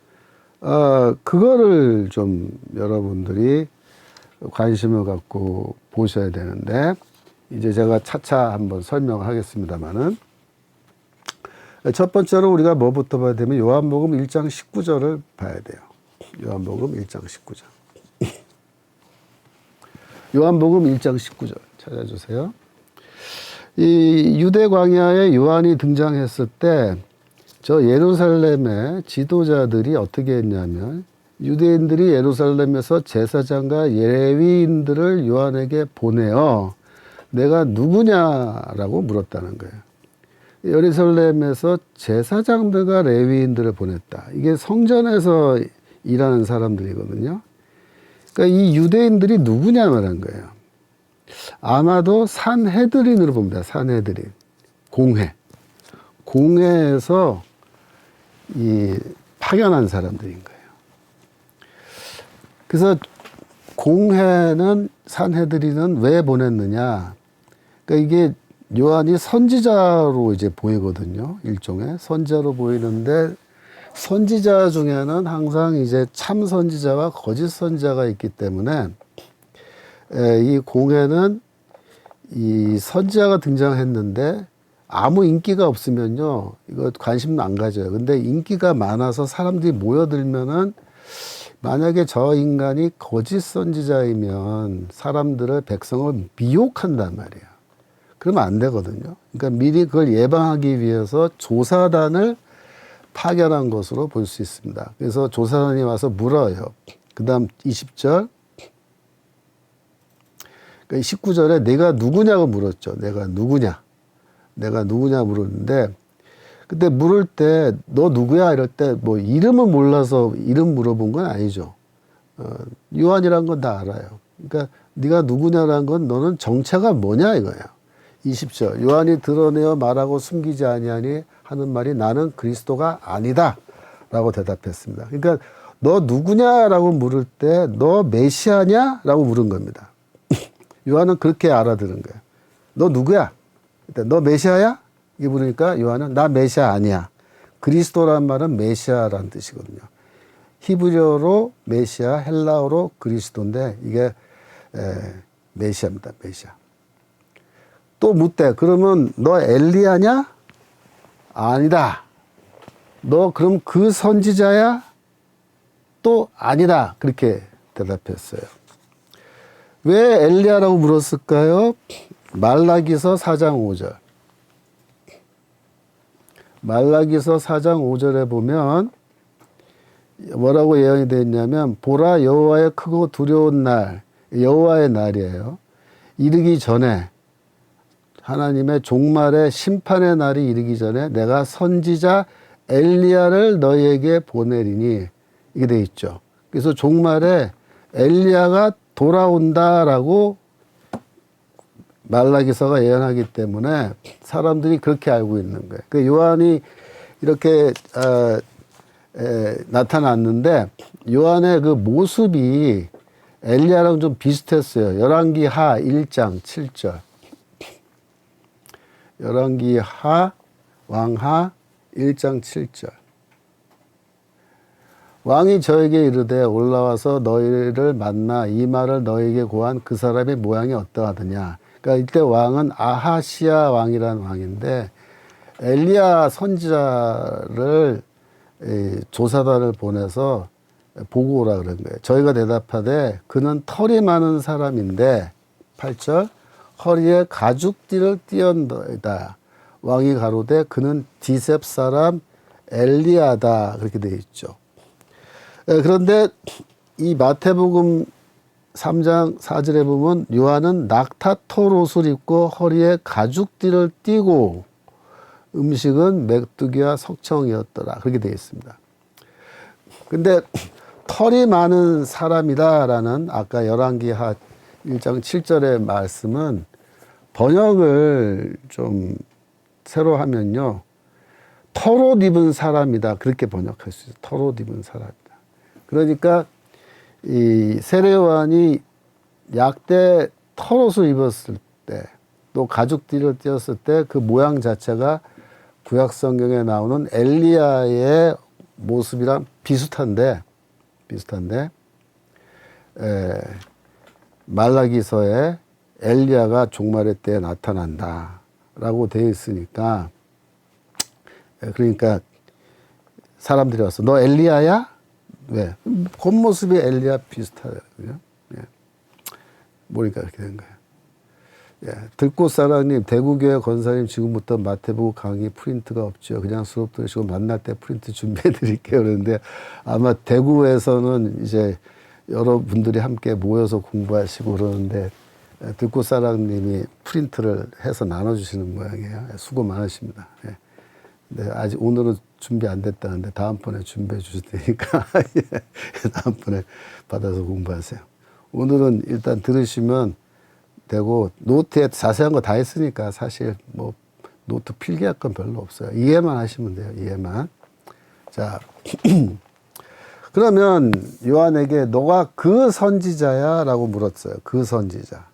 그거를 좀 여러분들이 관심을 갖고 보셔야 되는데, 이제 제가 차차 한번 설명하겠습니다만은, 첫 번째로 우리가 뭐부터 봐야 되면 요한복음 1장 19절을 봐야 돼요. 요한복음 1장 19절. 요한복음 1장 19절 찾아주세요. 이 유대 광야에 요한이 등장했을 때 저 예루살렘의 지도자들이 어떻게 했냐면, 유대인들이 예루살렘에서 제사장과 레위인들을 요한에게 보내어 내가 누구냐라고 물었다는 거예요. 예루살렘에서 제사장들과 레위인들을 보냈다. 이게 성전에서 일하는 사람들이거든요. 그러니까 이 유대인들이 누구냐 말한 거예요. 아마도 산헤드린으로 봅니다. 산헤드린. 공회에서 이 파견한 사람들인 거예요. 그래서 공회는, 산헤드린은 왜 보냈느냐? 그러니까 이게 요한이 선지자로 이제 보이거든요. 일종의 선지자로 보이는데, 선지자 중에는 항상 이제 참 선지자와 거짓 선지자가 있기 때문에, 이 공회는 이 선지자가 등장했는데 아무 인기가 없으면요, 이거 관심 안 가져요. 근데 인기가 많아서 사람들이 모여들면은, 만약에 저 인간이 거짓 선지자이면 사람들을, 백성을 미혹한단 말이에요. 그러면 안 되거든요. 그러니까 미리 그걸 예방하기 위해서 조사단을 파견한 것으로 볼 수 있습니다. 그래서 조사단이 와서 물어요. 그 다음 20절. 그러니까 19절에 내가 누구냐고 물었죠. 내가 누구냐 물었는데, 그때 물을 때 너 누구야 이럴 때 뭐 이름을 몰라서 이름 물어본 건 아니죠. 요한이란 건 다 알아요. 그러니까 네가 누구냐라는 건 너는 정체가 뭐냐 이거예요. 20절. 요한이 드러내어 말하고 숨기지 아니하니 하는 말이 나는 그리스도가 아니다 라고 대답했습니다. 그러니까 너 누구냐라고 물을 때 너 메시아냐? 라고 물은 겁니다. 요한은 그렇게 알아들은 거예요. 너 누구야? 너 메시아야? 이게 물으니까 요한은 나 메시아 아니야. 그리스도란 말은 메시아라는 뜻이거든요. 히브리어로 메시아, 헬라어로 그리스도인데 이게 메시아입니다. 메시아. 또 묻대. 그러면 너 엘리야냐? 아니다. 너 그럼 그 선지자야? 또 아니다. 그렇게 대답했어요. 왜 엘리야라고 물었을까요? 말라기서 4장 5절. 말라기서 4장 5절에 보면 뭐라고 예언이 되어 있냐면, 보라 여호와의 크고 두려운 날, 여호와의 날이에요. 이르기 전에, 하나님의 종말의 심판의 날이 이르기 전에 내가 선지자 엘리야를 너희에게 보내리니, 이게 되어 있죠. 그래서 종말에 엘리야가 돌아온다라고 말라기서가 예언하기 때문에 사람들이 그렇게 알고 있는 거예요. 그 요한이 이렇게 나타났는데, 요한의 그 모습이 엘리야랑 좀 비슷했어요. 열왕기하 1장 7절. 열왕기하 왕하 1장 7절. 왕이 저에게 이르되 올라와서 너희를 만나 이 말을 너희에게 고한 그 사람의 모양이 어떠하더냐. 그러니까 이때 왕은 아하시아 왕이라는 왕인데, 엘리야 선지자를 조사단을 보내서 보고 오라 그런 거예요. 저희가 대답하되 그는 털이 많은 사람인데, 8절, 허리에 가죽띠를 띄었다. 왕이 가로되 그는 디셉 사람 엘리야다 그렇게 되어 있죠. 그런데 이 마태복음 3장 4절에 보면 요한은 낙타털 옷을 입고 허리에 가죽띠를 띠고 음식은 메뚜기와 석청이었더라 그렇게 되어 있습니다. 근데 털이 많은 사람이다라는 아까 열왕기하 1장 7절의 말씀은 번역을 좀 새로 하면요. 털옷 입은 사람이다 그렇게 번역할 수 있어요. 털옷 입은 사람이다. 그러니까 이 세례요한이 약대 털옷을 입었을 때 또 가죽띠를 띄었을 때 그 모양 자체가 구약 성경에 나오는 엘리야의 모습이랑 비슷한데 말라기서에 엘리야가 종말의 때에 나타난다라고 되어 있으니까 그러니까 사람들이 와서 너 엘리야야? 왜? 겉모습이 엘리야 비슷하거든요. 예. 모르니까 그렇게 된 거예요. 예. 들꽃사랑님, 대구교회 권사님 지금부터 마태복음 강의 프린트가 없죠. 그냥 수업 들으시고 만날 때 프린트 준비해 드릴게요. 그런데 아마 대구에서는 이제 여러분들이 함께 모여서 공부하시고 그러는데 들꽃사랑님이 프린트를 해서 나눠주시는 모양이에요. 수고 많으십니다. 예. 네, 아직 오늘은 준비 안 됐다는데 다음번에 준비해 주실 테니까 다음번에 받아서 공부하세요. 오늘은 일단 들으시면 되고 노트에 자세한 거 다 했으니까 사실 뭐 노트 필기할 건 별로 없어요. 이해만 하시면 돼요. 이해만. 자, 그러면 요한에게 너가 그 선지자야? 라고 물었어요. 그 선지자.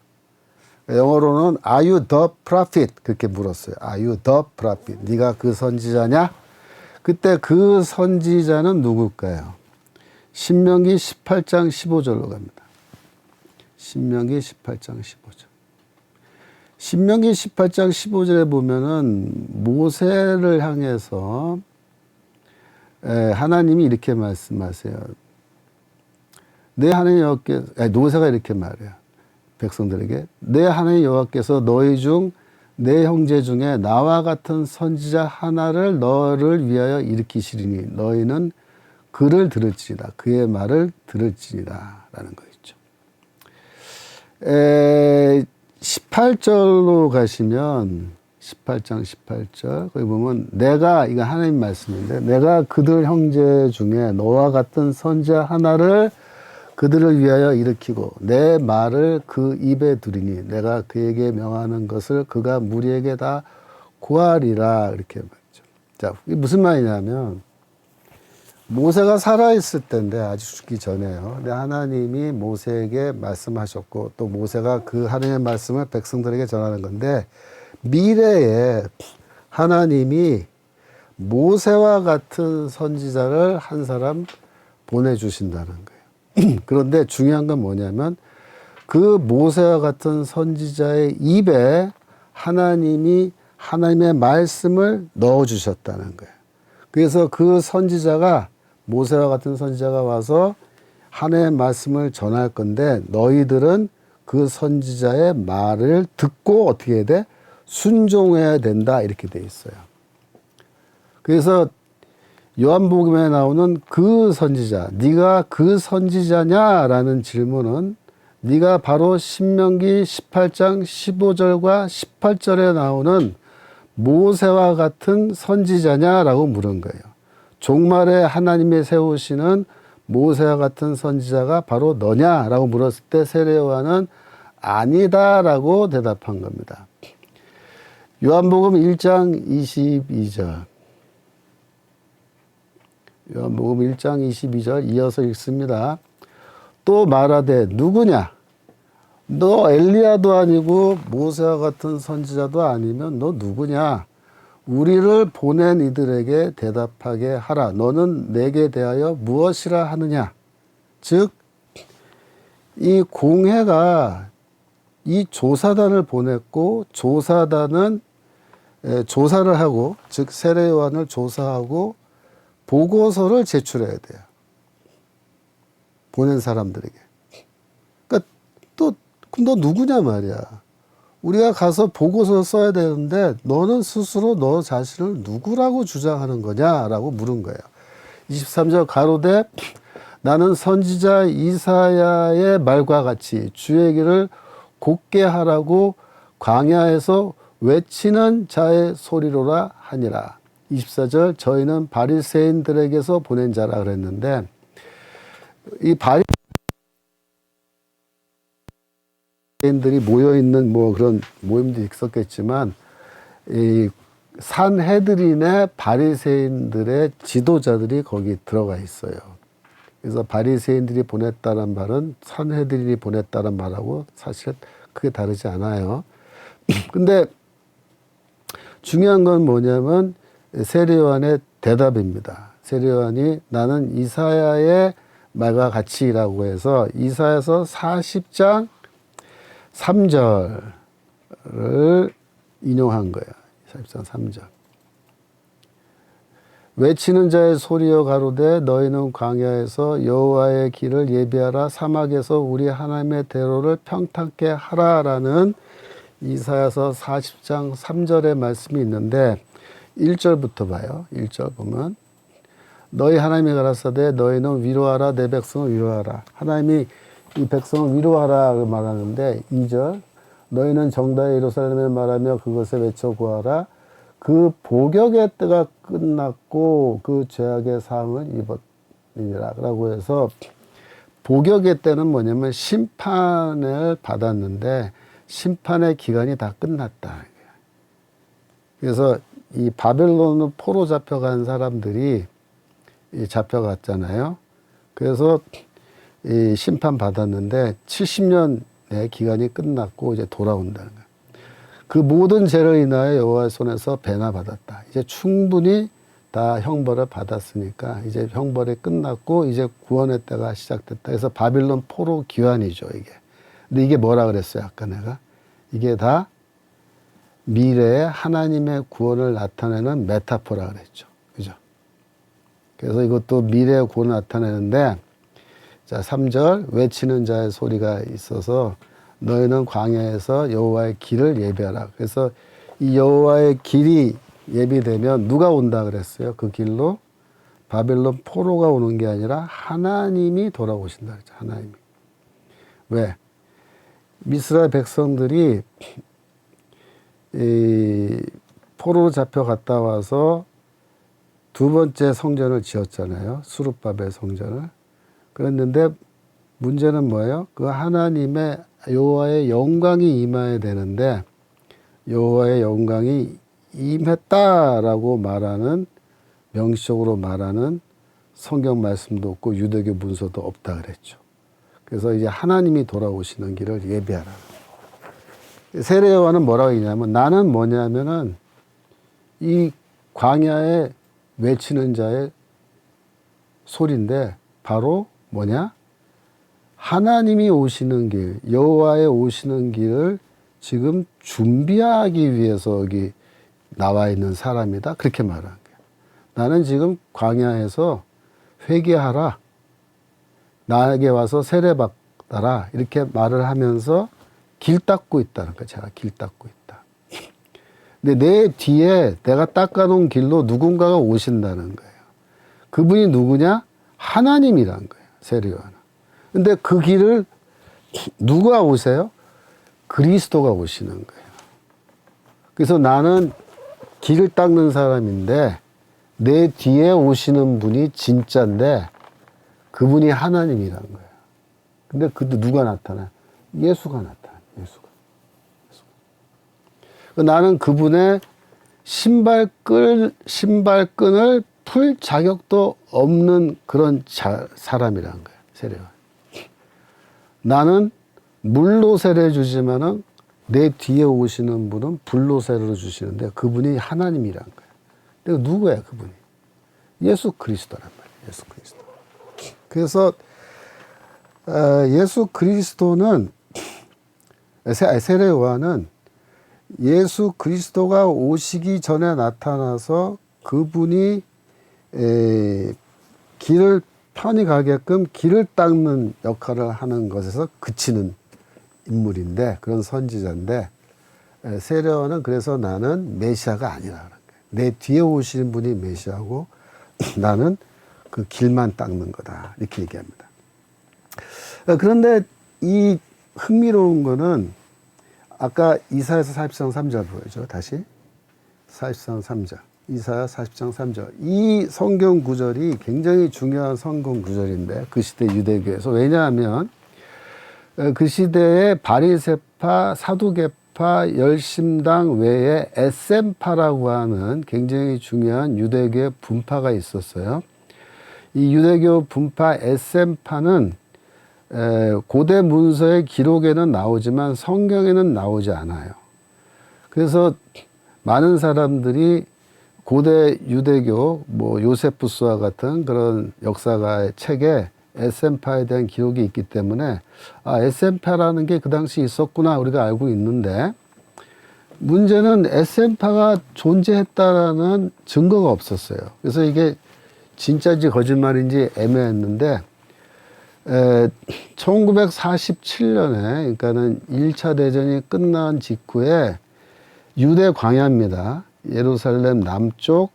영어로는 Are you the prophet? 그렇게 물었어요. Are you the prophet? 네가 그 선지자냐? 그때 그 선지자는 누굴까요? 신명기 18장 15절로 갑니다. 신명기 18장 15절. 신명기 18장 15절에 보면은 모세를 향해서 하나님이 이렇게 말씀하세요. 내 하나님 여호와께서, 모세가 이렇게 말해요. 백성들에게 내 하나님 여호와께서 너희 중 내 형제 중에 나와 같은 선지자 하나를 너를 위하여 일으키시리니 너희는 그를 들을지니라. 그의 말을 들을지니라 라는 거 있죠. 18절로 가시면 18장 18절 거기 보면 내가, 이거 하나님 말씀인데 내가 그들 형제 중에 너와 같은 선지자 하나를 그들을 위하여 일으키고 내 말을 그 입에 두리니 내가 그에게 명하는 것을 그가 무리에게 다 고하리라 이렇게 말이죠. 자, 이게 무슨 말이냐면 모세가 살아있을 때인데 아직 죽기 전에요. 근데 하나님이 모세에게 말씀하셨고 또 모세가 그 하나님의 말씀을 백성들에게 전하는 건데 미래에 하나님이 모세와 같은 선지자를 한 사람 보내주신다는 거예요. 그런데 중요한 건 뭐냐면 그 모세와 같은 선지자의 입에 하나님이 하나님의 말씀을 넣어주셨다는 거예요. 그래서 그 선지자가 모세와 같은 선지자가 와서 하나님의 말씀을 전할 건데 너희들은 그 선지자의 말을 듣고 어떻게 해야 돼? 순종해야 된다 이렇게 돼 있어요. 그래서 요한복음에 나오는 그 선지자, 네가 그 선지자냐라는 질문은 네가 바로 신명기 18장 15절과 18절에 나오는 모세와 같은 선지자냐라고 물은 거예요. 종말에 하나님이 세우시는 모세와 같은 선지자가 바로 너냐라고 물었을 때 세례요한은 아니다라고 대답한 겁니다. 요한복음 1장 22절. 요한복음 1장 22절 이어서 읽습니다. 또 말하되 누구냐? 너 엘리야도 아니고 모세와 같은 선지자도 아니면 너 누구냐? 우리를 보낸 이들에게 대답하게 하라. 너는 내게 대하여 무엇이라 하느냐? 즉, 이 공회가 이 조사단을 보냈고 조사단은 조사를 하고 즉 세례요한을 조사하고 보고서를 제출해야 돼요. 보낸 사람들에게. 그러니까 또 그럼 너 누구냐 말이야. 우리가 가서 보고서 써야 되는데 너는 스스로 너 자신을 누구라고 주장하는 거냐라고 물은 거예요. 23절 가로되 나는 선지자 이사야의 말과 같이 주의 길을 곧게 하라고 광야에서 외치는 자의 소리로라 하니라. 24절 저희는 바리새인들에게서 보낸 자라 그랬는데 이 바리새인들이 모여 있는 뭐 그런 모임도 있었겠지만 이 산헤드린의 바리새인들의 지도자들이 거기 들어가 있어요. 그래서 바리새인들이 보냈다는 말은 산헤드린이 보냈다는 말하고 사실 크게 다르지 않아요. 근데 중요한 건 뭐냐면 세례요한의 대답입니다. 세례요한이 나는 이사야의 말과 같이라고 해서 이사야서 40장 3절을 인용한 거예요. 40장 3절. 외치는 자의 소리여 가로되 너희는 광야에서 여호와의 길을 예비하라 사막에서 우리 하나님의 대로를 평탄케 하라라는 이사야서 40장 3절의 말씀이 있는데 1절부터 봐요. 1절 보면 너희 하나님이 가라사대 너희는 위로하라 내 백성을 위로하라. 하나님이 이 백성을 위로하라 말하는데 2절 너희는 정다의 예루살렘에 말하며 그것에 외쳐 구하라. 그 복역의 때가 끝났고 그 죄악의 사함을 입었느니라 라고 해서 복역의 때는 뭐냐면 심판을 받았는데 심판의 기간이 다 끝났다. 그래서 이 바벨론으로 포로 잡혀간 사람들이 잡혀갔잖아요. 그래서 이 심판 받았는데 70년의 기간이 끝났고 이제 돌아온다는 거예요. 그 모든 죄를 인하여 여호와의 손에서 배나 받았다. 이제 충분히 다 형벌을 받았으니까 이제 형벌이 끝났고 이제 구원의 때가 시작됐다. 그래서 바빌론 포로 기환이죠, 이게. 근데 이게 뭐라 그랬어요, 아까 내가? 이게 다 미래에 하나님의 구원을 나타내는 메타포라 그랬죠. 그죠? 그래서 이것도 미래의 구원을 나타내는데, 자, 3절, 외치는 자의 소리가 있어서 너희는 광야에서 여호와의 길을 예비하라. 그래서 이 여호와의 길이 예비되면 누가 온다 그랬어요? 그 길로 바벨론 포로가 오는 게 아니라 하나님이 돌아오신다 그랬죠. 하나님이. 왜? 이스라엘 백성들이 이 포로로 잡혀갔다 와서 두 번째 성전을 지었잖아요. 수룹바벨 성전을. 그랬는데 문제는 뭐예요? 그 하나님의 여호와의 영광이 임해야 되는데 여호와의 영광이 임했다라고 말하는 명시적으로 말하는 성경 말씀도 없고 유대교 문서도 없다 그랬죠. 그래서 이제 하나님이 돌아오시는 길을 예비하라. 세례 요한은 뭐라고 했냐면 나는 뭐냐면은 이 광야에 외치는 자의 소리인데 바로 뭐냐? 하나님이 오시는 길, 여호와의 오시는 길을 지금 준비하기 위해서 여기 나와 있는 사람이다. 그렇게 말한 거예요. 나는 지금 광야에서 회개하라. 나에게 와서 세례받아라. 이렇게 말을 하면서 길 닦고 있다는 거예요. 제가 길 닦고 있다. 근데 내 뒤에 내가 닦아놓은 길로 누군가가 오신다는 거예요. 그분이 누구냐? 하나님이란 거예요. 세례요한은. 근데 그 길을 누가 오세요? 그리스도가 오시는 거예요. 그래서 나는 길을 닦는 사람인데 내 뒤에 오시는 분이 진짜인데 그분이 하나님이란 거예요. 근데 그도 누가 나타나? 예수가 나타나. 예수가. 나는 그분의 신발끈을 풀 자격도 없는 그런 사람이란 거예요. 세례요한. 나는 물로 세례 주지만은 내 뒤에 오시는 분은 불로 세례를 주시는데 그분이 하나님이란 거예요. 근데 누구야 그분이? 예수 그리스도란 말이에요. 예수 그리스도. 그래서 예수 그리스도는 세례 요한은 예수 그리스도가 오시기 전에 나타나서 그분이 길을 편히 가게끔 길을 닦는 역할을 하는 것에서 그치는 인물인데 그런 선지자인데 세례요한은 그래서 나는 메시아가 아니라 그런 거예요. 내 뒤에 오시는 분이 메시아고 나는 그 길만 닦는 거다. 이렇게 얘기합니다. 그런데 이 흥미로운 거는 아까 이사야서 40장 3절 보여줘. 다시 40장 3절. 이사야 40장 3절. 이 성경 구절이 굉장히 중요한 성경 구절인데 그 시대 유대교에서. 왜냐하면 그 시대에 바리새파, 사두개파, 열심당 외에 에셈파라고 하는 굉장히 중요한 유대교의 분파가 있었어요. 이 유대교 분파 에셈파는 고대 문서의 기록에는 나오지만 성경에는 나오지 않아요. 그래서 많은 사람들이 고대 유대교, 뭐 요세푸스와 같은 그런 역사가의 책에 에셈파에 대한 기록이 있기 때문에 에셈파라는 게 그 당시 있었구나 우리가 알고 있는데, 문제는 에셈파가 존재했다라는 증거가 없었어요. 그래서 이게 진짜인지 거짓말인지 애매했는데 1947년에 그러니까는 1차 대전이 끝난 직후에 유대 광야입니다. 예루살렘 남쪽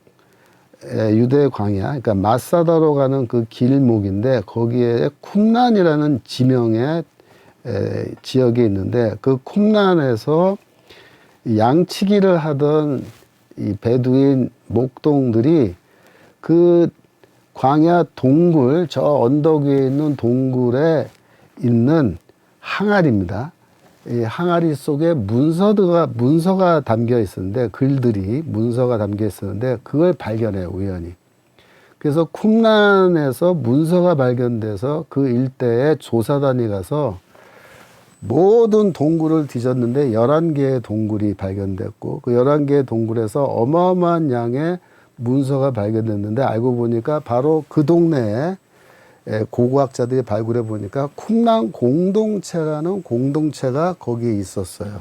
유대 광야, 그러니까 마사다로 가는 그 길목인데 거기에 쿰란이라는 지명의 지역이 있는데 그 쿰란에서 양치기를 하던 이 베두인 목동들이 그 광야 동굴, 저 언덕 위에 있는 동굴에 있는 항아리입니다. 이 항아리 속에 문서가 담겨 있었는데, 글들이 문서가 담겨 있었는데 그걸 발견해요, 우연히. 그래서 쿰란에서 문서가 발견돼서 그 일대에 조사단이 가서 모든 동굴을 뒤졌는데 11개의 동굴이 발견됐고 그 11개의 동굴에서 어마어마한 양의 문서가 발견됐는데 알고 보니까 바로 그 동네에 고고학자들이 발굴해 보니까 쿰란 공동체라는 공동체가 거기에 있었어요.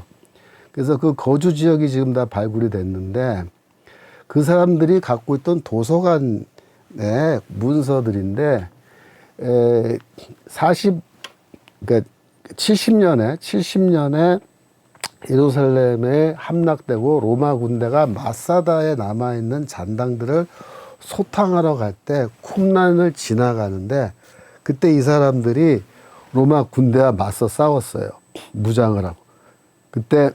그래서 그 거주 지역이 지금 다 발굴이 됐는데 그 사람들이 갖고 있던 도서관의 문서들인데 70년에 예루살렘에 함락되고 로마 군대가 마사다에 남아있는 잔당들을 소탕하러 갈 때 쿰란을 지나가는데 그때 이 사람들이 로마 군대와 맞서 싸웠어요. 무장을 하고. 그때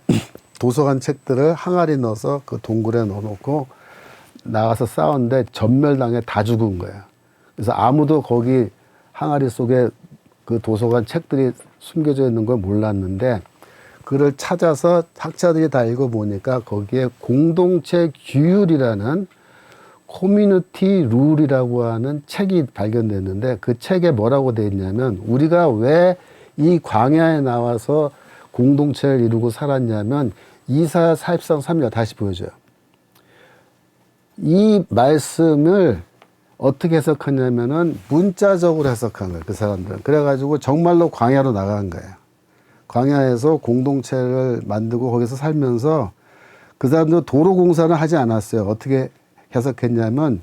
도서관 책들을 항아리 넣어서 그 동굴에 넣어놓고 나가서 싸웠는데 전멸당해 다 죽은 거예요. 그래서 아무도 거기 항아리 속에 그 도서관 책들이 숨겨져 있는 걸 몰랐는데 그를 찾아서 학자들이 다 읽어보니까 거기에 공동체 규율이라는 커뮤니티 룰이라고 하는 책이 발견됐는데 그 책에 뭐라고 되어 있냐면 우리가 왜 이 광야에 나와서 공동체를 이루고 살았냐면 이사야 40장 3절 다시 보여줘요. 이 말씀을 어떻게 해석하냐면은 문자적으로 해석한 거예요. 그 사람들은. 그래가지고 정말로 광야로 나간 거예요. 광야에서 공동체를 만들고 거기서 살면서 그 사람들은 도로 공사는 하지 않았어요. 어떻게 해석했냐면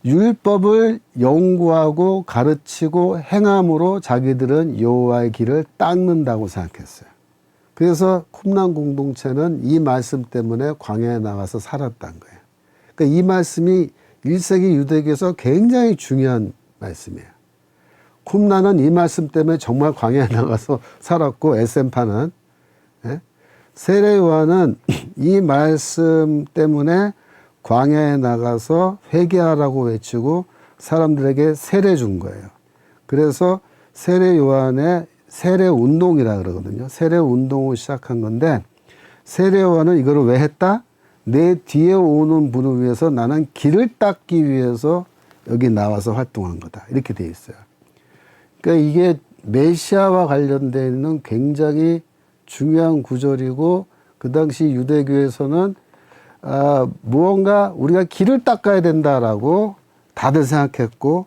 율법을 연구하고 가르치고 행함으로 자기들은 여호와의 길을 닦는다고 생각했어요. 그래서 쿰란 공동체는 이 말씀 때문에 광야에 나가서 살았다는 거예요. 그러니까 이 말씀이 1세기 유대교에서 굉장히 중요한 말씀이에요. 쿰란은 이 말씀 때문에 정말 광야에 나가서 살았고 에셈파는 세례 요한은 이 말씀 때문에 광야에 나가서 회개하라고 외치고 사람들에게 세례 준 거예요. 그래서 세례 요한의 세례 운동이라 그러거든요. 세례 운동을 시작한 건데 세례 요한은 이거를 왜 했다? 내 뒤에 오는 분을 위해서 나는 길을 닦기 위해서 여기 나와서 활동한 거다. 이렇게 돼 있어요. 그러니까 이게 메시아와 관련되어 있는 굉장히 중요한 구절이고 그 당시 유대교에서는 무언가 우리가 길을 닦아야 된다라고 다들 생각했고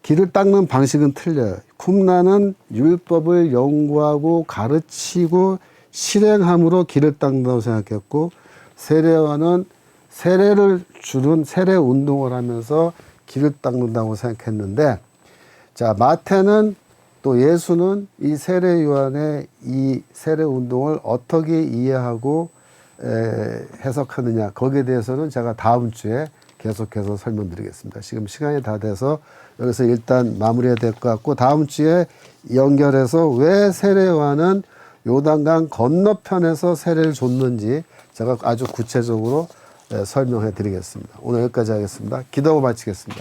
길을 닦는 방식은 틀려요. 쿰란은 율법을 연구하고 가르치고 실행함으로 길을 닦는다고 생각했고 세례 요한은 세례를 주는 세례 운동을 하면서 길을 닦는다고 생각했는데 자 마태는 또 예수는 이 세례 요한의 이 세례 운동을 어떻게 이해하고 해석하느냐, 거기에 대해서는 제가 다음 주에 계속해서 설명드리겠습니다. 지금 시간이 다 돼서 여기서 일단 마무리해야 될 것 같고, 다음 주에 연결해서 왜 세례 요한은 요단강 건너편에서 세례를 줬는지 제가 아주 구체적으로 설명해 드리겠습니다. 오늘 여기까지 하겠습니다. 기도하고 마치겠습니다.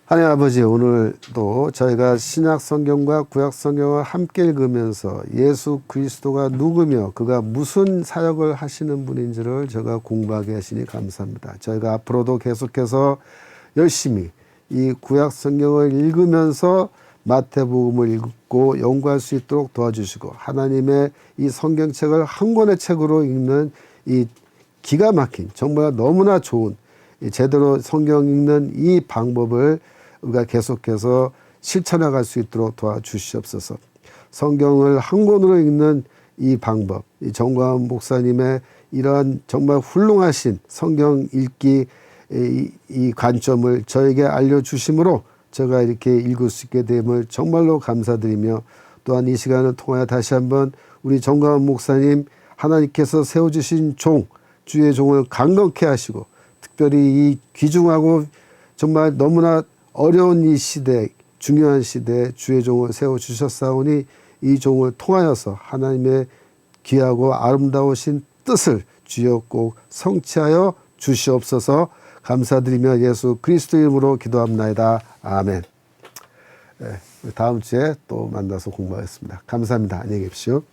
하나님 아버지, 오늘도 저희가 신약 성경과 구약 성경을 함께 읽으면서 예수 그리스도가 누구며 그가 무슨 사역을 하시는 분인지를 제가 공부하게 하시니 감사합니다. 저희가 앞으로도 계속해서 열심히 이 구약 성경을 읽으면서 마태복음을 읽고 연구할 수 있도록 도와주시고, 하나님의 이 성경책을 한 권의 책으로 읽는 이 기가 막힌, 정말 너무나 좋은 제대로 성경 읽는 이 방법을 우리가 계속해서 실천해 갈 수 있도록 도와주시옵소서. 성경을 한 권으로 읽는 이 방법, 이 정광훈 목사님의 이러한 정말 훌륭하신 성경 읽기 이 관점을 저에게 알려주심으로 제가 이렇게 읽을 수 있게 됨을 정말로 감사드리며, 또한 이 시간을 통하여 다시 한번 우리 정광훈 목사님, 하나님께서 세워주신 종, 주의 종을 강건케 하시고, 특별히 이 귀중하고 정말 너무나 어려운 이 시대, 중요한 시대에 주의 종을 세워주셨사오니 이 종을 통하여서 하나님의 귀하고 아름다우신 뜻을 주여 꼭 성취하여 주시옵소서. 감사드리며 예수 그리스도 이름으로 기도합나이다. 아멘. 다음 주에 또 만나서 공부하겠습니다. 감사합니다. 안녕히 계십시오.